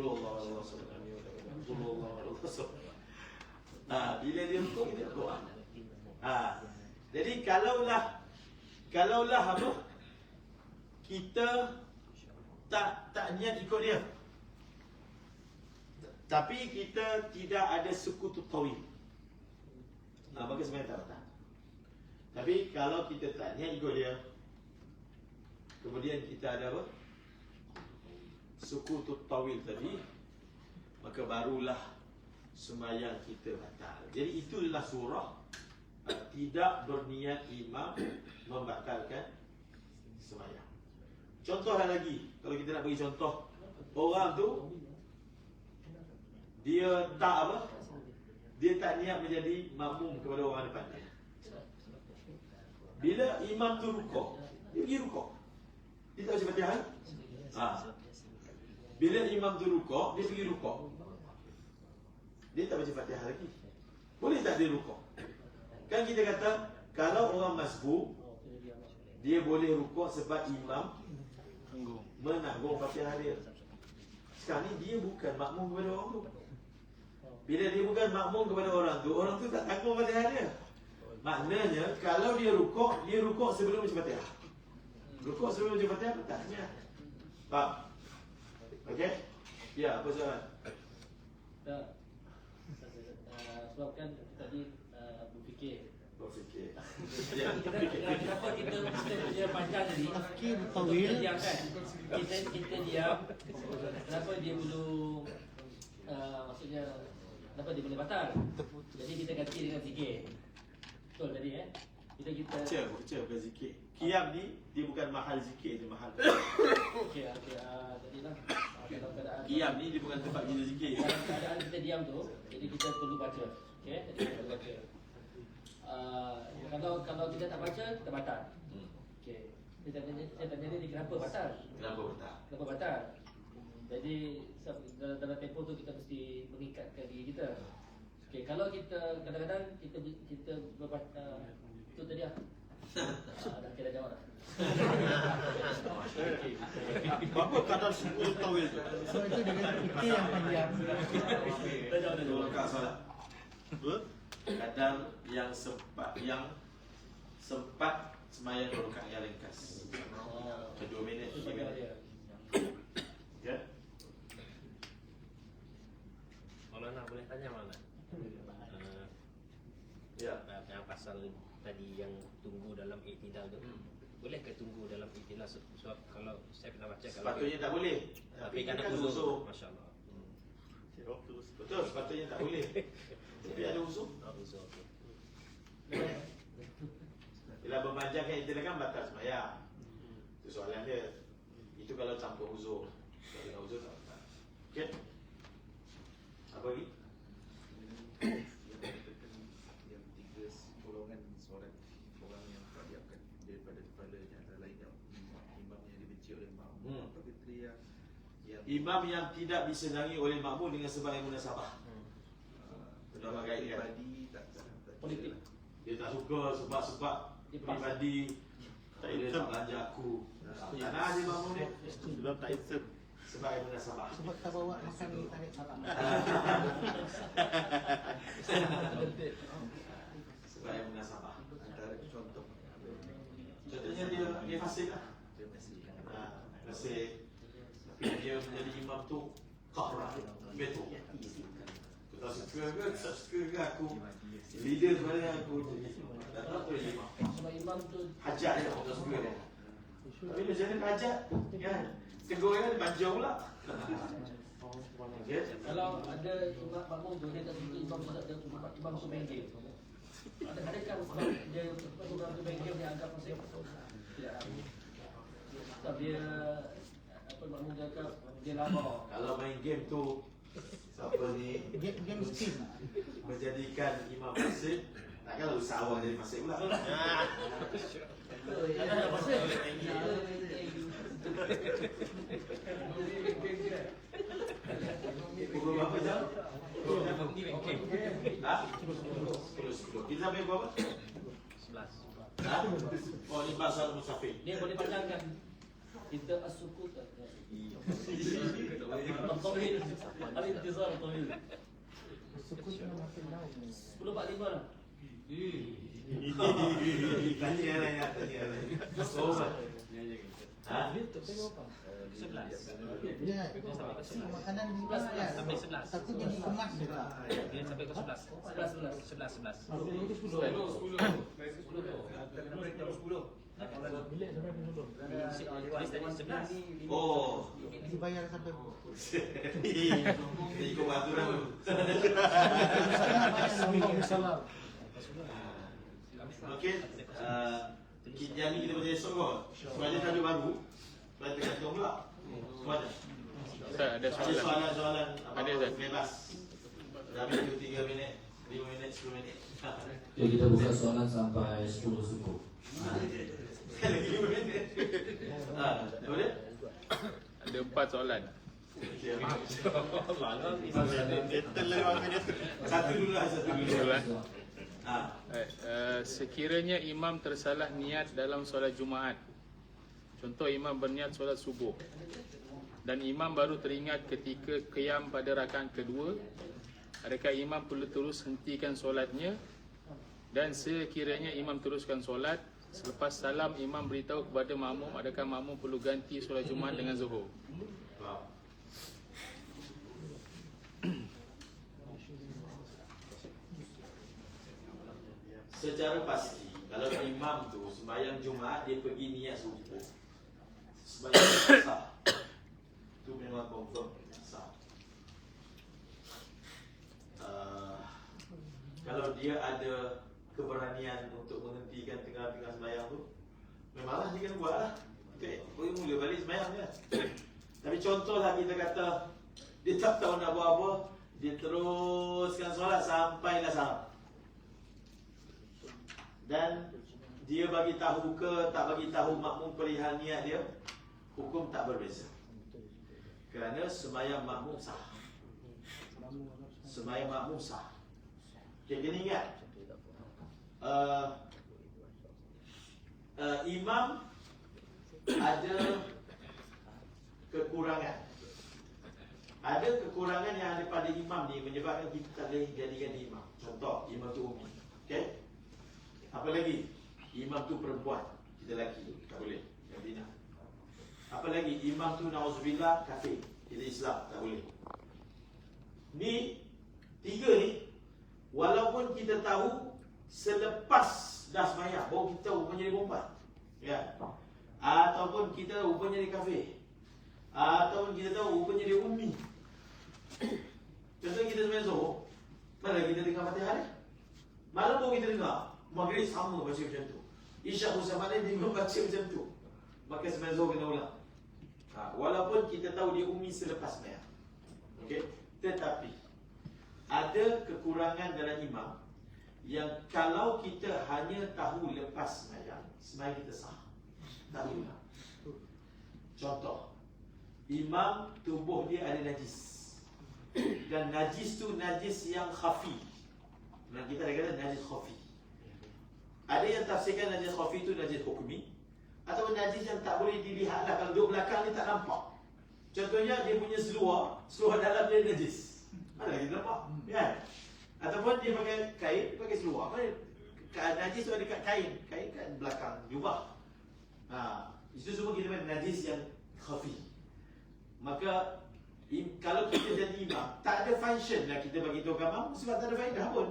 A: huwallahu ahad qul huwallahu ahad. Bila dia rukuk kita doa. Jadi kalaulah apa? Kita tak niat ikut dia. Tapi kita tidak ada sukutut tawil. Maka sebenarnya tak batal. Tapi kalau kita tak niat ikut dia, kemudian kita ada apa? Sukutut tawil tadi, maka barulah sembahyang kita batal. Jadi itu adalah surah tidak berniat imam membatalkan sembahyang. Contoh lagi, kalau kita nak bagi contoh, orang tu dia tak apa? Dia tak niat menjadi makmum kepada orang depan dia. Bila imam tu rukuk, dia pergi rukuk. Dia tak baca Fatihah. Bila imam tu rukuk, dia pergi rukuk. Dia tak baca Fatihah lagi. Boleh tak dia rukuk? Kan kita kata kalau orang masbuk, dia boleh rukuk sebab imam menanggung Fatihah dia. Sekarang ni dia bukan makmum kepada orang tu. Bila dia bukan makmum kepada orang tu tak tanggung Fatihah dia. Maknanya kalau dia rukuk sebelum baca Fatihah. Rukuk sebelum baca Fatihah betul. Faham? Okey? Ya, apa soalan?
C: Tak. Sebabkan tadi berfikir.
A: Ya.
C: Kenapa kita punya panjang tadi? Kita diam kan? Kita diam. Kenapa dia belum maksudnya kenapa dia boleh batal? Jadi kita ganti dengan zikir. Betul tadi kita
A: Baca bukan zikir. Qiyam ni dia bukan mahal zikir, dia mahal.
C: okey jadilah dalam keadaan
A: Qiyam ni dia bukan tempat kita zikir.
C: dalam keadaan kita diam tu, jadi kita perlu baca. Okey, jadi kita perlu baca. Kalau kita tak baca, kita batal. Okey. Saya tanya dia kenapa batal? Kenapa batal? Jadi dalam tempoh tu kita mesti mengikatkan diri kita. Okey, kalau kita kadang-kadang kita berbaca tu tadi dah kira jawab dah.
A: Apa kadar sukutut tawil tu?
E: So itu dengan fikir yang panjang.
C: Dah jawab.
A: Rakaat salat. Kadar yang sempat sembahyang rakaat yang ringkas. 2 minit, 3 minit. Ya.
F: Maulana boleh tanya Maulana?
A: Ya.
F: Yang pasal tadi yang tunggu dalam i'tidal tu. Boleh ke tunggu dalam i'tidal sebab kalau saya pernah baca
A: Sepatutnya tak boleh.
F: tapi
A: Tapi
F: kan
A: kan
F: uzur.
A: uzur.
F: Masya-Allah.
A: Betul, sepatutnya tak boleh. Tapi ada uzur.
F: Uzur.
A: Bila memanjangkan i'tidal kan batal sembahyang. Itu soalan dia. Itu kalau tanpa uzur. Kalau dengan uzur tak batal. Okey? Apa lagi?
B: Yang 3 golongan solat orang yang tak diamkan daripada kepalanya antara lain yang imam yang dibenci oleh makmum atau kriteria yang
A: Imam yang tidak disenangi oleh makmum dengan sebab yang munasabah. Ulama kaitkan.
B: pribadi tak
C: Politik.
A: Dia tak suka sebab pribadi. Tak ada tak belanja aku. Tak nak dia makmum dia.
D: Sebab tak isep.
A: Sebab yang munasabah.
E: Sebab tak bawa makan ni tarik salam.
A: Sebab yang munasabah.
B: antara contoh
A: Contohnya dia fasik lah.
B: dia masih
A: Masih. Tapi dia menjadi imam tu kahra, betul. Kita suka ke, tak suka ke aku leader sebenarnya aku jadi. Tak tahu tu imam.
C: Sebab imam tu
A: Hajat dia, tak suka dia. Tapi macam mana hajat, kan? Tegur kan, panjang pula. Okay.
C: kalau ada imam makmum tu dia tak suka imam solat dia imam tu main game. Adakah sebab dia imam tu main game dia anggap masih tidak. Sebab dia apa makmum dia anggap dia lama.
A: Kalau main game tu, siapa ni
E: Game skin.
A: menjadikan imam fasik, takkan usahawan jadi fasik pula.
C: Ada pasal.
A: Pukul berapa jam? Ha? 10. Kita sampai berapa?
F: 11.
A: Ha? Oh, ni pasal musafir.
C: Dia boleh panjangkan kita as-sukut tak? Tawil. Al-intizar tawil.
E: Sukut yang makin lain.
C: 10:45 lah.
A: Tanya. Oh, ha?
E: Dia makanan di mana ya?
F: Sampai 11.
E: Takut jadi kemas juga.
F: Dia sampai ke 11. 11. Tulis tadi 11.
A: Oh.
E: Dibayar sampai
A: Ikut aturan tu. Okey. Yang ni kita baca esok kot. Sebab dia tajuk baru. Sebab dia tergantung pula. Semua ada.
D: Ustaz, ada soalan.
A: Soalan
D: Ada, Ustaz.
A: bebas. Dah minit 3 minit, 5 minit, 10 minit.
G: Ya, kita buka soalan sampai 10 suku.
A: Lagi 5 minit. Boleh?
D: Ada 4 soalan.
A: Satu dulu lah.
D: Soalan.
A: Ha.
D: Sekiranya imam tersalah niat dalam solat Jumaat. Contoh imam berniat solat subuh dan imam baru teringat ketika qiyam pada rakaat kedua, adakah imam perlu terus hentikan solatnya? Dan sekiranya imam teruskan solat, selepas salam imam beritahu kepada makmum, adakah makmum perlu ganti solat Jumaat dengan zuhur?
A: Secara pasti, kalau imam tu sembahyang Jumaat dia pergi niat subuh, sembahyang sah. Itu memang confirm sah. Kalau dia ada keberanian untuk menghentikan tengah-tengah sembahyang tu, memanglah dia kena buat lah. Okay, boleh mula balik sembahyang dia. Tapi contohlah kita kata dia tak tahu nak buat apa, dia teruskan solat sampailah salam. Dan dia bagi tahu ke tak bagi tahu makmum perihal niat dia, hukum tak berbeza. Kerana sembahyang makmum sah. Sembahyang makmum sah. Okay, kena ingat imam ada kekurangan. Ada kekurangan yang ada pada imam ni menyebabkan kita tak boleh jadikan dia imam. Contoh, imam tu umi. Okay? Apa lagi? Imam tu perempuan, kita lelaki, tak boleh. Yang bina. Apa lagi? Imam tu na'udzubillah kafir, kita Islam, tak boleh. Ni, tiga ni, walaupun kita tahu selepas dah sembahyang baru kita rupanya dia perempuan, ya. Ataupun kita rupanya dia kafir, ataupun kita tahu rupanya dia ummi. Contoh kita sembahyang Zuhur, mana kita dengar Fatihah ni? Malam baru kita dengar Maghrib sama baca macam tu, Isyak pun sama dia baca macam tu. Maka sembahyang Zuhur kena ulang. Walaupun kita tahu dia ummi selepas sembahyang. Okey, tetapi ada kekurangan dalam imam yang kalau kita hanya tahu lepas sembahyang, sembahyang kita sah. Tak boleh. Contoh, imam tubuh dia ada najis. Dan najis tu najis yang khafi. Dan kita ada kata najis khafi. Ada yang tafsirkan najis khafi itu najis hukmi, atau najis yang tak boleh dilihat lah. Kalau duduk belakang ni tak nampak. Contohnya dia punya seluar dalam dia najis. Mana kita nampak? Kan? Ataupun dia pakai kain, dia pakai seluar. Mana najis tu ada kat kain kat belakang jubah. Itu semua kita panggil najis yang khafi. Maka kalau kita jadi imam, tak ada function lah kita bagi tahu kat makmum sebab tak ada faedah pun.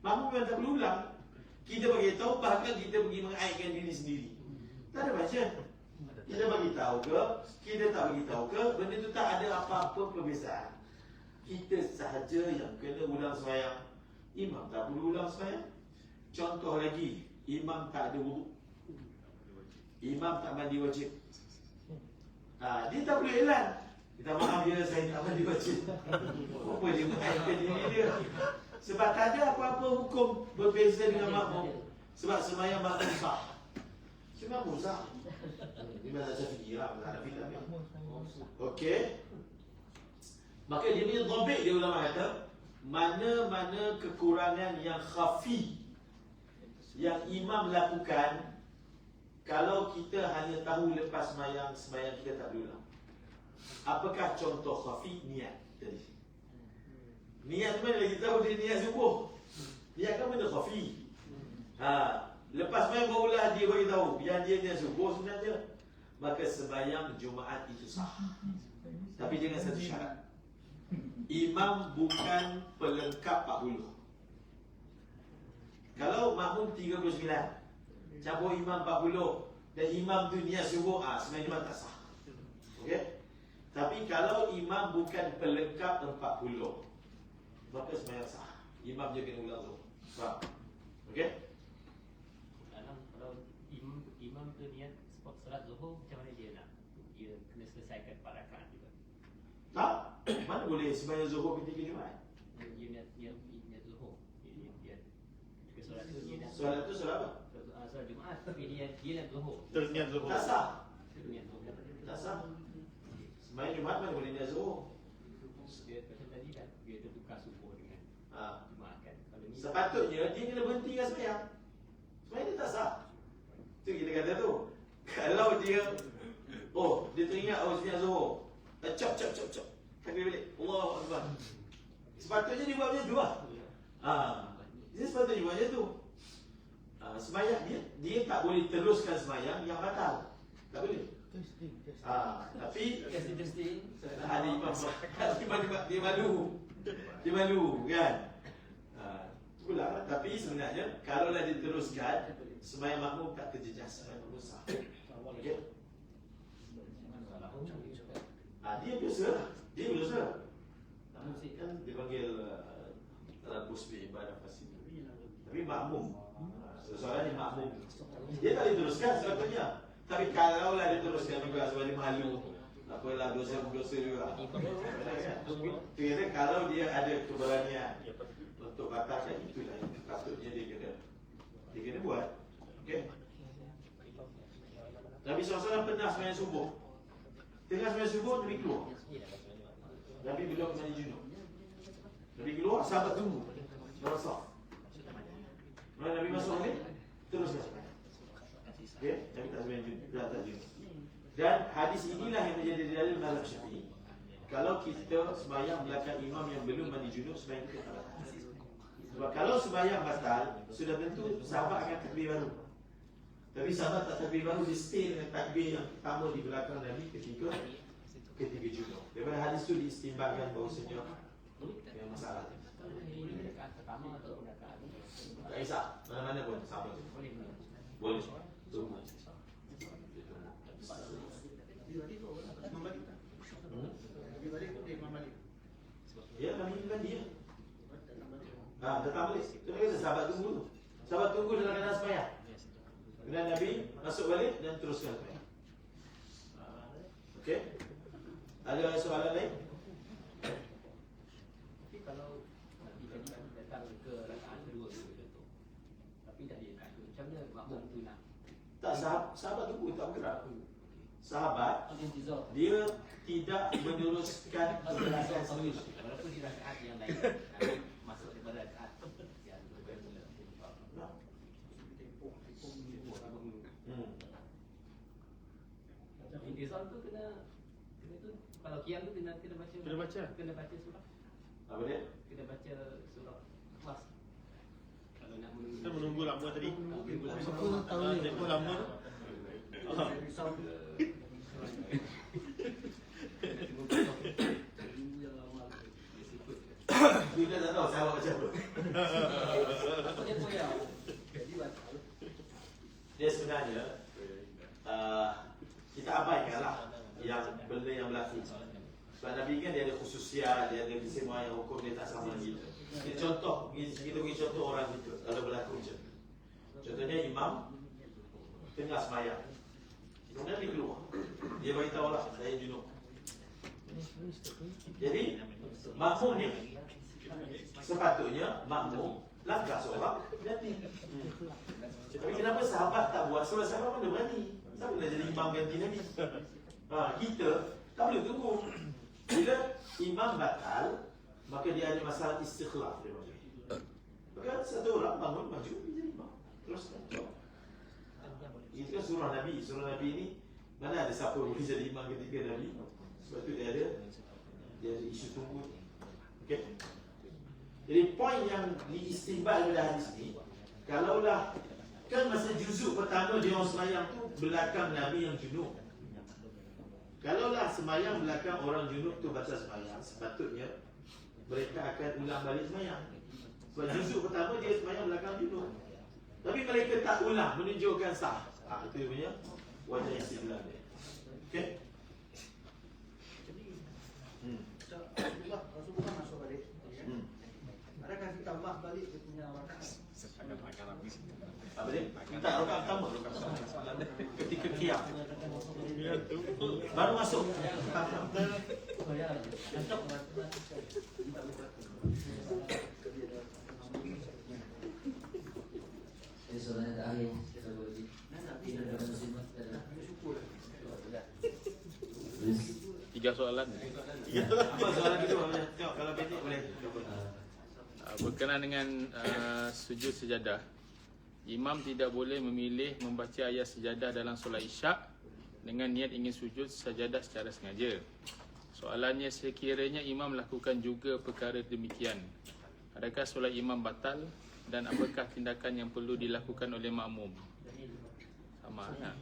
A: Makmum memang tak perlu ulang. Kita bagi tahu, bahkan kita pergi mengaitkan diri sendiri. Tak ada function. Kita bagi tahu ke, kita tak bagi tahu ke, benda tu tak ada apa-apa perbezaan. Kita sahaja yang kena ulang sembahyang. Imam tak perlu ulang sembahyang. Contoh lagi, imam tak ada wuduk. Imam tak mandi wajib. Dia tak boleh elan. Kita maaf dia, saya tak mandi wajib. Apa dia mengaitkan diri dia? Sebab tak ada apa-apa hukum berbeza dengan makmum. Sebab sembahyang makmum sah. Sembahyang makmum sah. Ini mazhab Syafi'i lah, mazhab Hanafi tak ambil. Okey. Maka dia punya dhabit dia ulama kata, mana-mana kekurangan yang khafi yang imam lakukan, kalau kita hanya tahu lepas sembahyang kita tak boleh ulang. Apakah contoh khafi? Niat tadi. Niat mana lagi tahu dia niat subuh. Niat kan benda khafi. Lepas sembahyang barulah dia bagi tahu yang dia niat subuh sebenarnya. Maka sembahyang Jumaat itu sah. Tapi dengan satu syarat. Imam bukan pelengkap 40. Kalau makmum 39, campur imam 40 dan imam tu niat subuh, sembahyang Jumaat tak sah. Okey? Tapi kalau imam bukan pelengkap 40, maka sembahyang sah. Imam je kena ulang tu. Faham? Okey?
F: Kalau imam tu niat solat Zuhur, macam mana dia nak? Dia kena selesaikan 4 rakaat juga.
A: Tak? Mana boleh sembahyang Zuhur ketika Jumaat?
F: Dia niat Zuhur. Dia solat tu dia niat.
A: Solat tu solat apa?
F: Solat Jumaat, tapi dia niat Zuhur.
A: Terus niat Zuhur. Tak sah.
F: Dia niat Zuhur.
A: Tak sah. Sembahyang Jumaat mana boleh niat Zuhur?
F: Dia macam tadi kan, dia tertukar subuh dengan Jumaat kan. Kalau ni
A: Sepatutnya dia kena berhentikan sembahyang. Sembahyang dia tak sah. Tu kita kata tu. Kalau dia dia teringat sembahyang Zuhur. Cop. Takbir balik. Allahu Akbar. Sepatutnya dia buat macam tu lah. Dia sepatutnya buat macam tu. Sembahyang dia tak boleh teruskan sembahyang yang batal. Tak boleh. Tapi ada imam dia malu. Dia malu kan. Itulah. Tapi sebenarnya kalaulah diteruskan, sembahyang makmum tak terjejas, sembahyang makmum sah. Okey. Dia biasa lah. Dia biasa. Kan dipanggil Rabus bi ibadah fasid. Tapi makmum. Soalan ni makmum. Dia tak diteruskan sepatutnya. Tapi kalaulah diteruskan juga sebab dia malu, apalah dosa-dosa juga. Kira kalau dia ada keberanian untuk batalkan, itulah yang patutnya dia kena buat. Okey. Nabi SAW pernah sembahyang subuh. Tengah sembahyang subuh Nabi keluar. Nabi belum mandi junub. Nabi keluar, sahabat tunggu. Dalam saf. Bila Nabi masuk ni, teruskan sembahyang. Okey, Nabi tak sembahyang junub, tak junub. Dan hadis inilah yang menjadi dalil mazhab Syafi'i. Kalau kita sembahyang belakang imam yang belum mandi junub, sembahyang kita tak batal. Sebab kalau sembahyang batal, sudah tentu sahabat akan takbir baru. Tapi sahabat tak takbir baru, dia stay dengan takbir yang pertama di belakang Nabi ketika junub. Daripada hadis tu diistimbatkan bahawasanya yang masalah.
F: rakaat pertama atau rakaat
A: Tak kisah, mana-mana pun sama. Boleh. Tunggu. Ya, Nabi mandi ya. Datang balik. Itu kata sahabat tunggu tu. Sahabat tunggu dalam keadaan sembahyang. Kemudian Nabi masuk balik dan teruskan sembahyang. Okey? Ada soalan lain?
F: Tapi kalau Nabi datang ke rakaat kedua tu contoh. Tapi dah di rakaat tu, macam mana makmum tu nak?
A: Tak, sahabat tunggu tak bergerak. Sahabat
C: Intizar.
A: dia tidak meneruskan pergerakan sendiri.
F: Walaupun di rakaat yang lain Nabi masuk daripada rakaat yang bermula. Intizar tu kena tu kalau qiyam tu kena baca. Kena baca surah.
A: Apa dia?
F: Kena baca surah Ikhlas. Kalau nak
H: Kita menunggu lama tadi.
E: Aku tahu
H: Tempoh lama.
A: Kita tak tahu sahabat macam apa.
C: Dia koyak. Jadi batal.
A: Dia sebenarnya kita abaikanlah yang benda yang berlaku. Sebab Nabi kan dia ada khususiat, dia ada kesemuanya hukum dia tak sama kita. Kita contoh, kita bagi contoh orang kita kalau berlaku macam tu. Contohnya imam tengah sembahyang. Kemudian dia keluar. Dia beritahu lah, saya junub. Jadi makmum ni sepatutnya makmum langkah seorang ganti. Tapi kenapa sahabat tak buat? Sebab sahabat mana berani. Siapa nak jadi imam ganti Nabi? Kita tak boleh tunggu. Bila imam batal, maka dia ada masalah istikhlaf dia panggil. Maka satu orang bangun maju jadi imam. Teruskan. Itu kan surah Nabi. Surah Nabi ni mana ada siapa boleh jadi imam ketika Nabi? Sebab tu dia ada isu tunggu. Okey. Jadi poin yang diistimbal pada hadis ni, kalaulah kan masa juzuk pertama dia orang sembahyang tu belakang Nabi yang junub. Kalaulah sembahyang belakang orang junub tu baca sembahyang, sepatutnya mereka akan ulang balik sembahyang. Sebab juzuk pertama dia sembahyang belakang junub. Tapi mereka tak ulang, menunjukkan sah. Itu dia punya wajah istidlal dia. Okey.
E: Rasulullah masuk balik. Adakah kita mak balik dia punya rakaat?
A: Apa dia? Tak, rakaat pertama. Ketika qiyam. Baru masuk.
G: Ini soalan yang terakhir. Tidak ada muslimat adalah Please.
D: 3 soalan.
A: Apa soalan kedua? Tengok kalau pendek boleh.
D: Berkenaan dengan sujud sejadah, imam tidak boleh memilih membaca ayat sejadah dalam solat isyak dengan niat ingin sujud sejadah secara sengaja. Soalannya, sekiranya imam lakukan juga perkara demikian, adakah solat imam batal dan apakah tindakan yang perlu dilakukan oleh makmum? Sama kan?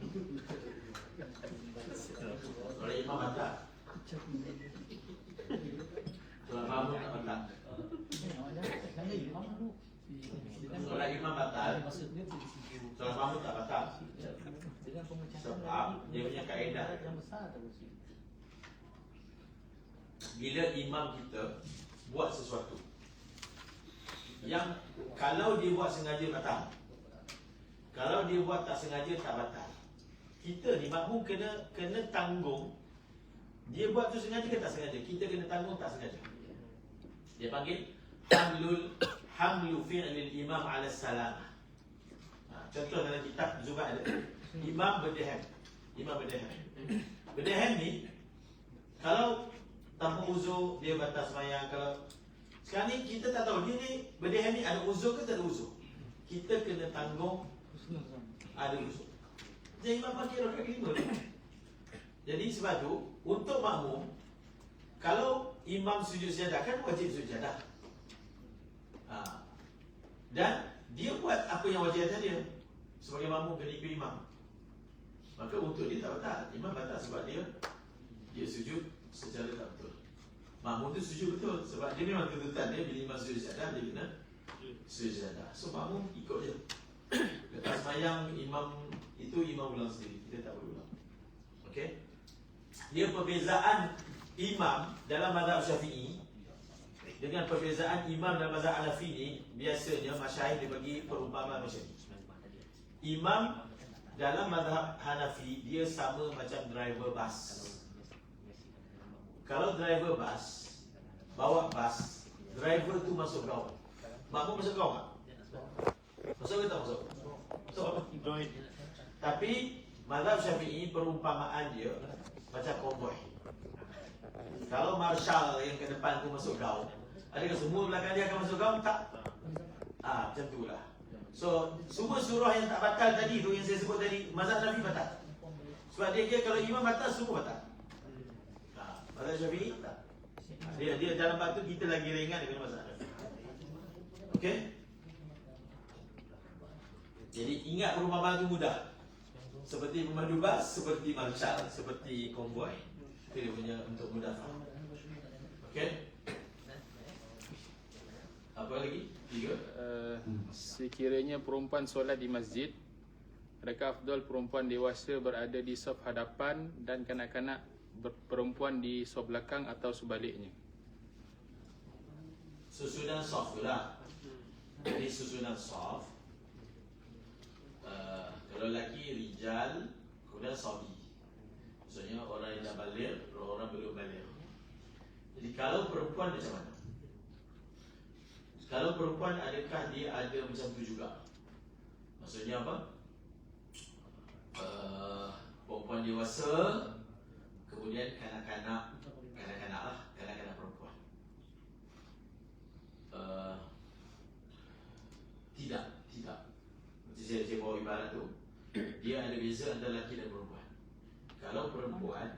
A: Solat imam batal. Solat makmum tak batal. Solat imam batal. Solat makmum tak batal. Sebab dia punya kaedah, bila imam kita buat sesuatu yang kalau dia buat sengaja batal, kalau dia buat tak sengaja tak batal, kita ni makmum kena tanggung. Dia buat tu sengaja ke tak sengaja, kita kena tanggung tak sengaja. Dia panggil hamlu fi'lil imam ala salamah. Contoh dalam kitab Zubat ada imam berdehem. Berdehem ni kalau tanpa uzur dia batal sembahyang. Kalau sekarang ni kita tak tahu dia ni berdehem ni ada uzur ke tak ada uzur. Kita kena tanggung ada uzur. Jadi imam panggil rakaat kelima. Jadi sebab tu untuk makmum, kalau imam sujud sejadah kan wajib sujud sejadah. Dan dia buat apa yang wajib atas dia. Sebagai makmum kena ikut imam. Maka untuk dia tak batal. Imam batal sebab dia sujud secara tak betul. Makmum tu sujud betul sebab dia memang tuntutan dia bila imam sujud sejadah dia kena sujud sejadah. So makmum ikut je. Lepas sembahyang imam itu imam ulang sendiri. Kita tak boleh ulang. Okey. Dia perbezaan imam dalam mazhab Syafi'i dengan perbezaan imam dalam mazhab Hanafi ni, biasanya masyayikh dia bagi perumpamaan macam ni. Imam dalam mazhab Hanafi dia sama macam driver bas. Kalau driver bas bawa bas, driver tu masuk gaung. Makmum masuk gaung tak? Masuk ke tak masuk? Masuk. Tapi mazhab Syafi'i perumpamaan dia macam konvoi. Kalau marshal yang ke depan tu masuk gaung, adakah semua belakang dia akan masuk gaung? Tak. Macam itulah. So, semua surah yang tak batal tadi tu yang saya sebut tadi, mazhab Syafi'i batal. Sebab dia kira kalau imam batal, semua batal. Mazhab Syafi'i tak. Dia dalam bab tu kita lagi ringan dengan mazhab Syafi'i. Okey? Jadi ingat perumpamaan tu mudah. Seperti pemandu bas, seperti marshal, seperti konvoi. Itu dia punya untuk mudah faham. Okey?
D: Sekiranya perempuan solat di masjid, adakah afdal perempuan dewasa berada di saf hadapan dan kanak-kanak perempuan di saf belakang atau sebaliknya?
A: Susunan soft pula. Jadi susunan soft, kalau lelaki rijal, kemudian sabi. Maksudnya orang yang dah balik, orang belum balik. Jadi kalau perempuan macam mana? Kalau perempuan, adakah dia ada macam tu juga? Maksudnya apa? Perempuan dewasa, kemudian kanak-kanak lah, kanak-kanak perempuan. Tidak. Macam saya bawa ibarat tu, dia ada beza antara lelaki dan perempuan. Kalau perempuan,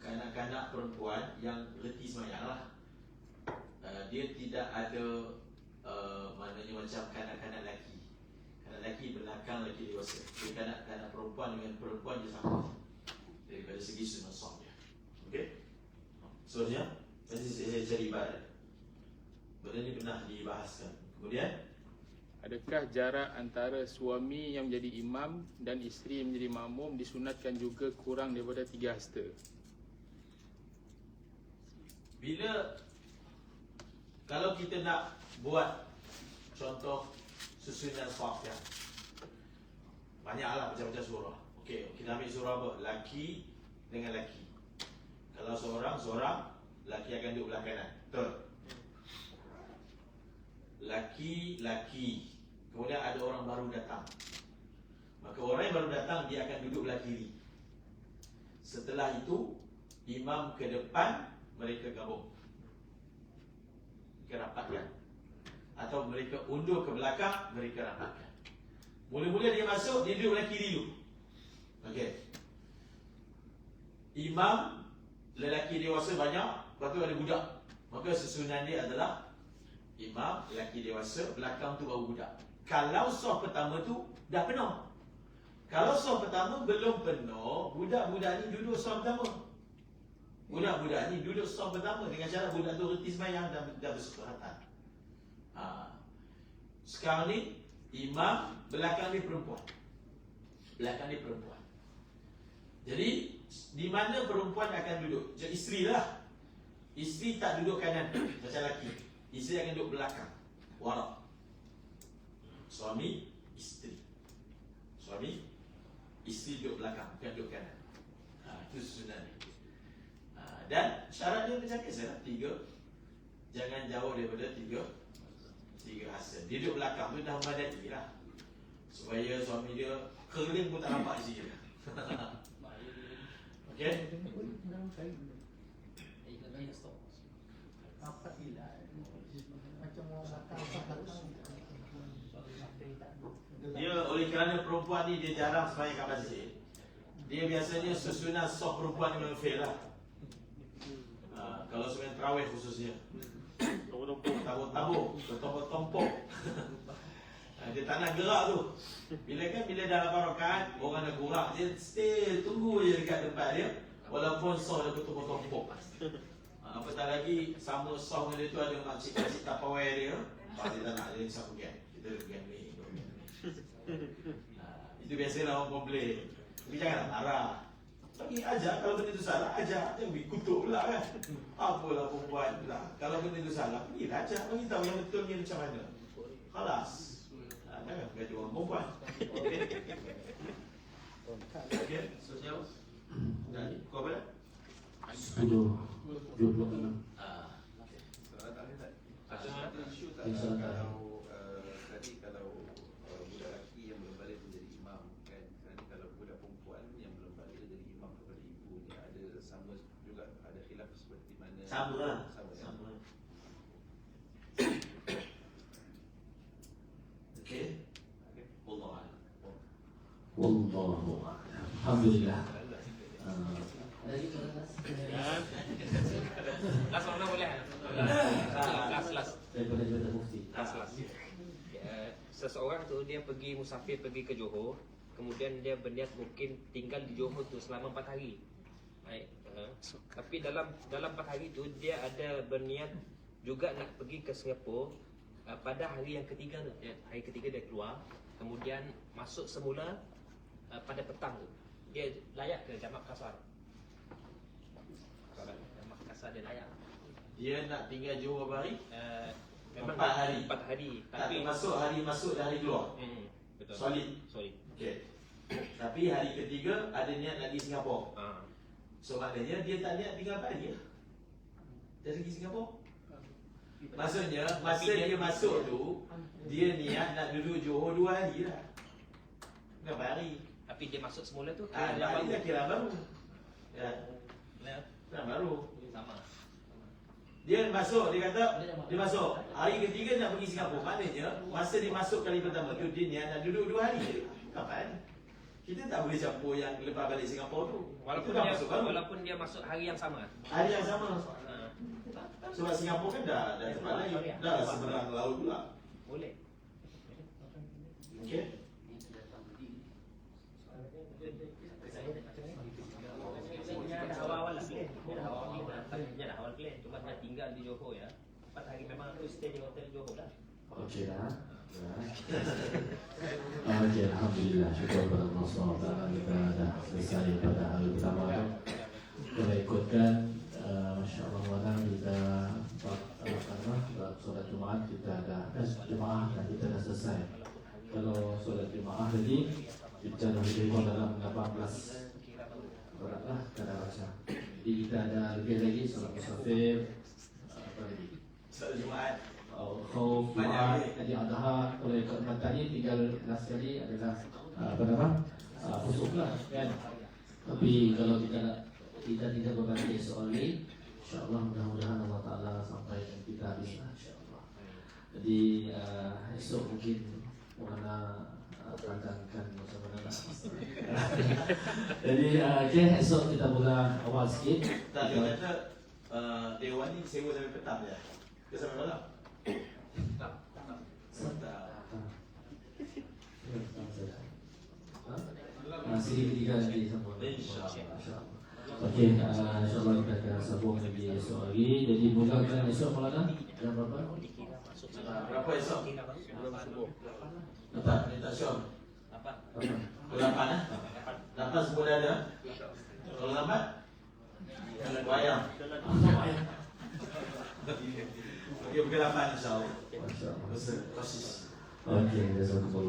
A: kanak-kanak perempuan yang reti semayang lah, dia tidak ada maknanya macam kanak-kanak lelaki. Kanak lelaki belakang lelaki dewasa. Jadi kanak-kanak perempuan dengan perempuan dia sama daripada segi sunat soft dia. Okey? Soalnya nanti saya cari ibarat. Benda ni pernah dibahaskan. Kemudian,
D: Adakah jarak antara suami yang menjadi imam dan isteri yang menjadi makmum disunatkan juga kurang daripada 3 hasta?
A: kalau kita nak buat contoh susunan soft ya, banyaklah macam-macam surah. Okey, kita ambil surah apa? Laki dengan laki. Kalau seorang, laki akan duduk belah kanan. Betul? Laki, kemudian ada orang baru datang, maka orang yang baru datang dia akan duduk belah kiri. Setelah itu imam ke depan, mereka gabung, mereka rapatkan, atau mereka undur ke belakang, mereka rapatkan. Mula-mula dia masuk, dia duduk belah kiri dulu. Okey, imam lelaki dewasa banyak, lepas tu ada budak, maka susunan dia adalah imam lelaki dewasa, belakang tu baru budak. Kalau saf pertama tu dah penuh, kalau saf pertama belum penuh, budak-budak ni duduk saf pertama. Budak-budak ni duduk saf pertama dengan cara budak tu reti sembahyang dan bersekeratan. Sekarang ni imam, belakang dia perempuan. Jadi di mana perempuan akan duduk? Macam isteri lah. Isteri tak duduk kanan macam lelaki. Isteri akan duduk belakang, warak. Suami, isteri duduk belakang, bukan duduk kanan. Itu susunan ni. Dan syarat dia macam biasa lah, 3. Jangan jauh daripada 3 hasil. Dia duduk belakang tu dah memadai lah, supaya suami dia keliling pun tak nampak isi dia. Okey? Dia oleh kerana perempuan ni dia jarang sembahyang kat masjid, dia biasanya susunan soft perempuan ni memang fail lah. Kalau sembahyang tarawih khususnya, tabur-tabur, bertompok-tompok. Dia tak nak gerak tu. Bila dah 8 rakaat, orang dah kurang, dia stay tunggu je dekat tempat dia, walaupun soft dia bertompok-tompok. Apatah lagi sama soft dengan dia tu ada makcik-makcik Tupperware dia, dia tak nak, dia risau pergi. Kita pergi ni. Itu biasalah orang komplain. Tapi janganlah marah. Bagi ajar, kalau benda itu salah, ajar. Jangan pergi kutuk pula kan. Apalah perempuan pula. Kalau benda itu salah, pergilah ajar. Bagi tahu yang betulnya macam mana. Khalas. Jangan gaji orang perempuan. Okey? Okey, sosial. Dan kau apa dah?
G: 26.
B: Ada isu tak kalau tadi kalau budak lelaki yang belum balik menjadi imam kan, kalau budak perempuan yang belum balik jadi imam kepada ibunya, ada sama juga, ada khilaf seperti mana?
A: Sama lah.
B: Sama.
A: Okey. Wallahu
G: Alhamdulillah. Ada lagi soalan kelas?
F: Last mana boleh? Last.
G: Daripada Jabatan Mufti.
F: Last. Seseorang tu dia pergi musafir, pergi ke Johor, kemudian dia berniat mungkin tinggal di Johor tu selama 4 hari. Baik. Tapi dalam 4 hari tu dia ada berniat juga nak pergi ke Singapura pada hari yang ketiga tu, hari ketiga dia keluar, kemudian masuk semula pada petang tu. Dia layak ke jamak kasar? Jamak kasar dia layak.
A: Dia nak tinggal Johor berapa hari?
F: Memang
A: 4 hari.
F: 4 hari.
A: Tak
F: Tapi
A: masuk hari masuk dan hari keluar.
F: betul.
A: Solid.
F: Solid.
A: Okey. Tapi hari ketiga ada niat nak pergi Singapura. So maknanya dia tak niat tinggal Bali lah. Dia pergi Singapura. Maksudnya masa dia masuk tu dia niat nak duduk Johor 2 hari lah. Berapa hari?
F: Tapi dia masuk semula tu
A: Bali dah kira baru. Ya. Dah baru.
F: Sama.
A: Dia masuk, dia kata dia masuk. Hari ketiga nak pergi Singapura. Maknanya masa dia masuk kali pertama tu dia niat nak duduk 2 hari je. Kapan? Kita tak boleh campur yang lepas balik Singapura tu.
F: Walaupun dia masuk hari yang sama.
A: Hari yang sama. Sebab Singapura kan dah tempat lain. Dah seberang laut pula.
F: Boleh.
A: Okey.
F: Dia dah awal-awal lah plan. Dia dah awal plan. Cuma nak tinggal di Johor ya. 4 hari memang aku stay di hotel Johor lah.
G: Okey dah. Okey, alhamdulillah, syukur kepada Allah SWT kita dah selesai pada hari pertama tu. Kita ikutkan, Masya Allah mana kita solat Jumaat kita dah Jumaat dan kita dah selesai. Kalau solat Jumaat tadi kita dah lebih dalam 18 berat lah kadar rasa. Jadi kita ada lebih lagi solat musafir, apa lagi?
A: Solat Jumaat.
G: Khauf, Jumaat, Haji Adha. Kalau ikutkan tadi tinggal last kali adalah khusuf lah kan. Tapi kalau kita tidak berbagi esok hari, insyaAllah mudah-mudahan Allah Ta'ala sampai kita habis lah insyaAllah. Jadi esok mungkin mana tantangan macam mana lah. Jadi esok kita mula awal sikit.
A: Tak, dia kata Dewan ni sewa sampai petang je. Ke sampai malam? Tak.
G: Masih ketiga nanti sambung.
A: InsyaAllah.
G: Okey, insyaAllah kita akan sambung lagi esok lagi. Jadi mulakan esok Maulana jam berapa?
A: Berapa esok?
G: Dapat.
A: Minta Syom.
F: Apa?
A: 8 lah. 8 semua dah ada. Kalau lambat wayang. Okey, pukul 8 insyaAllah.
G: Masya Allah.
A: Kosis.
G: Okey, jazakumullah.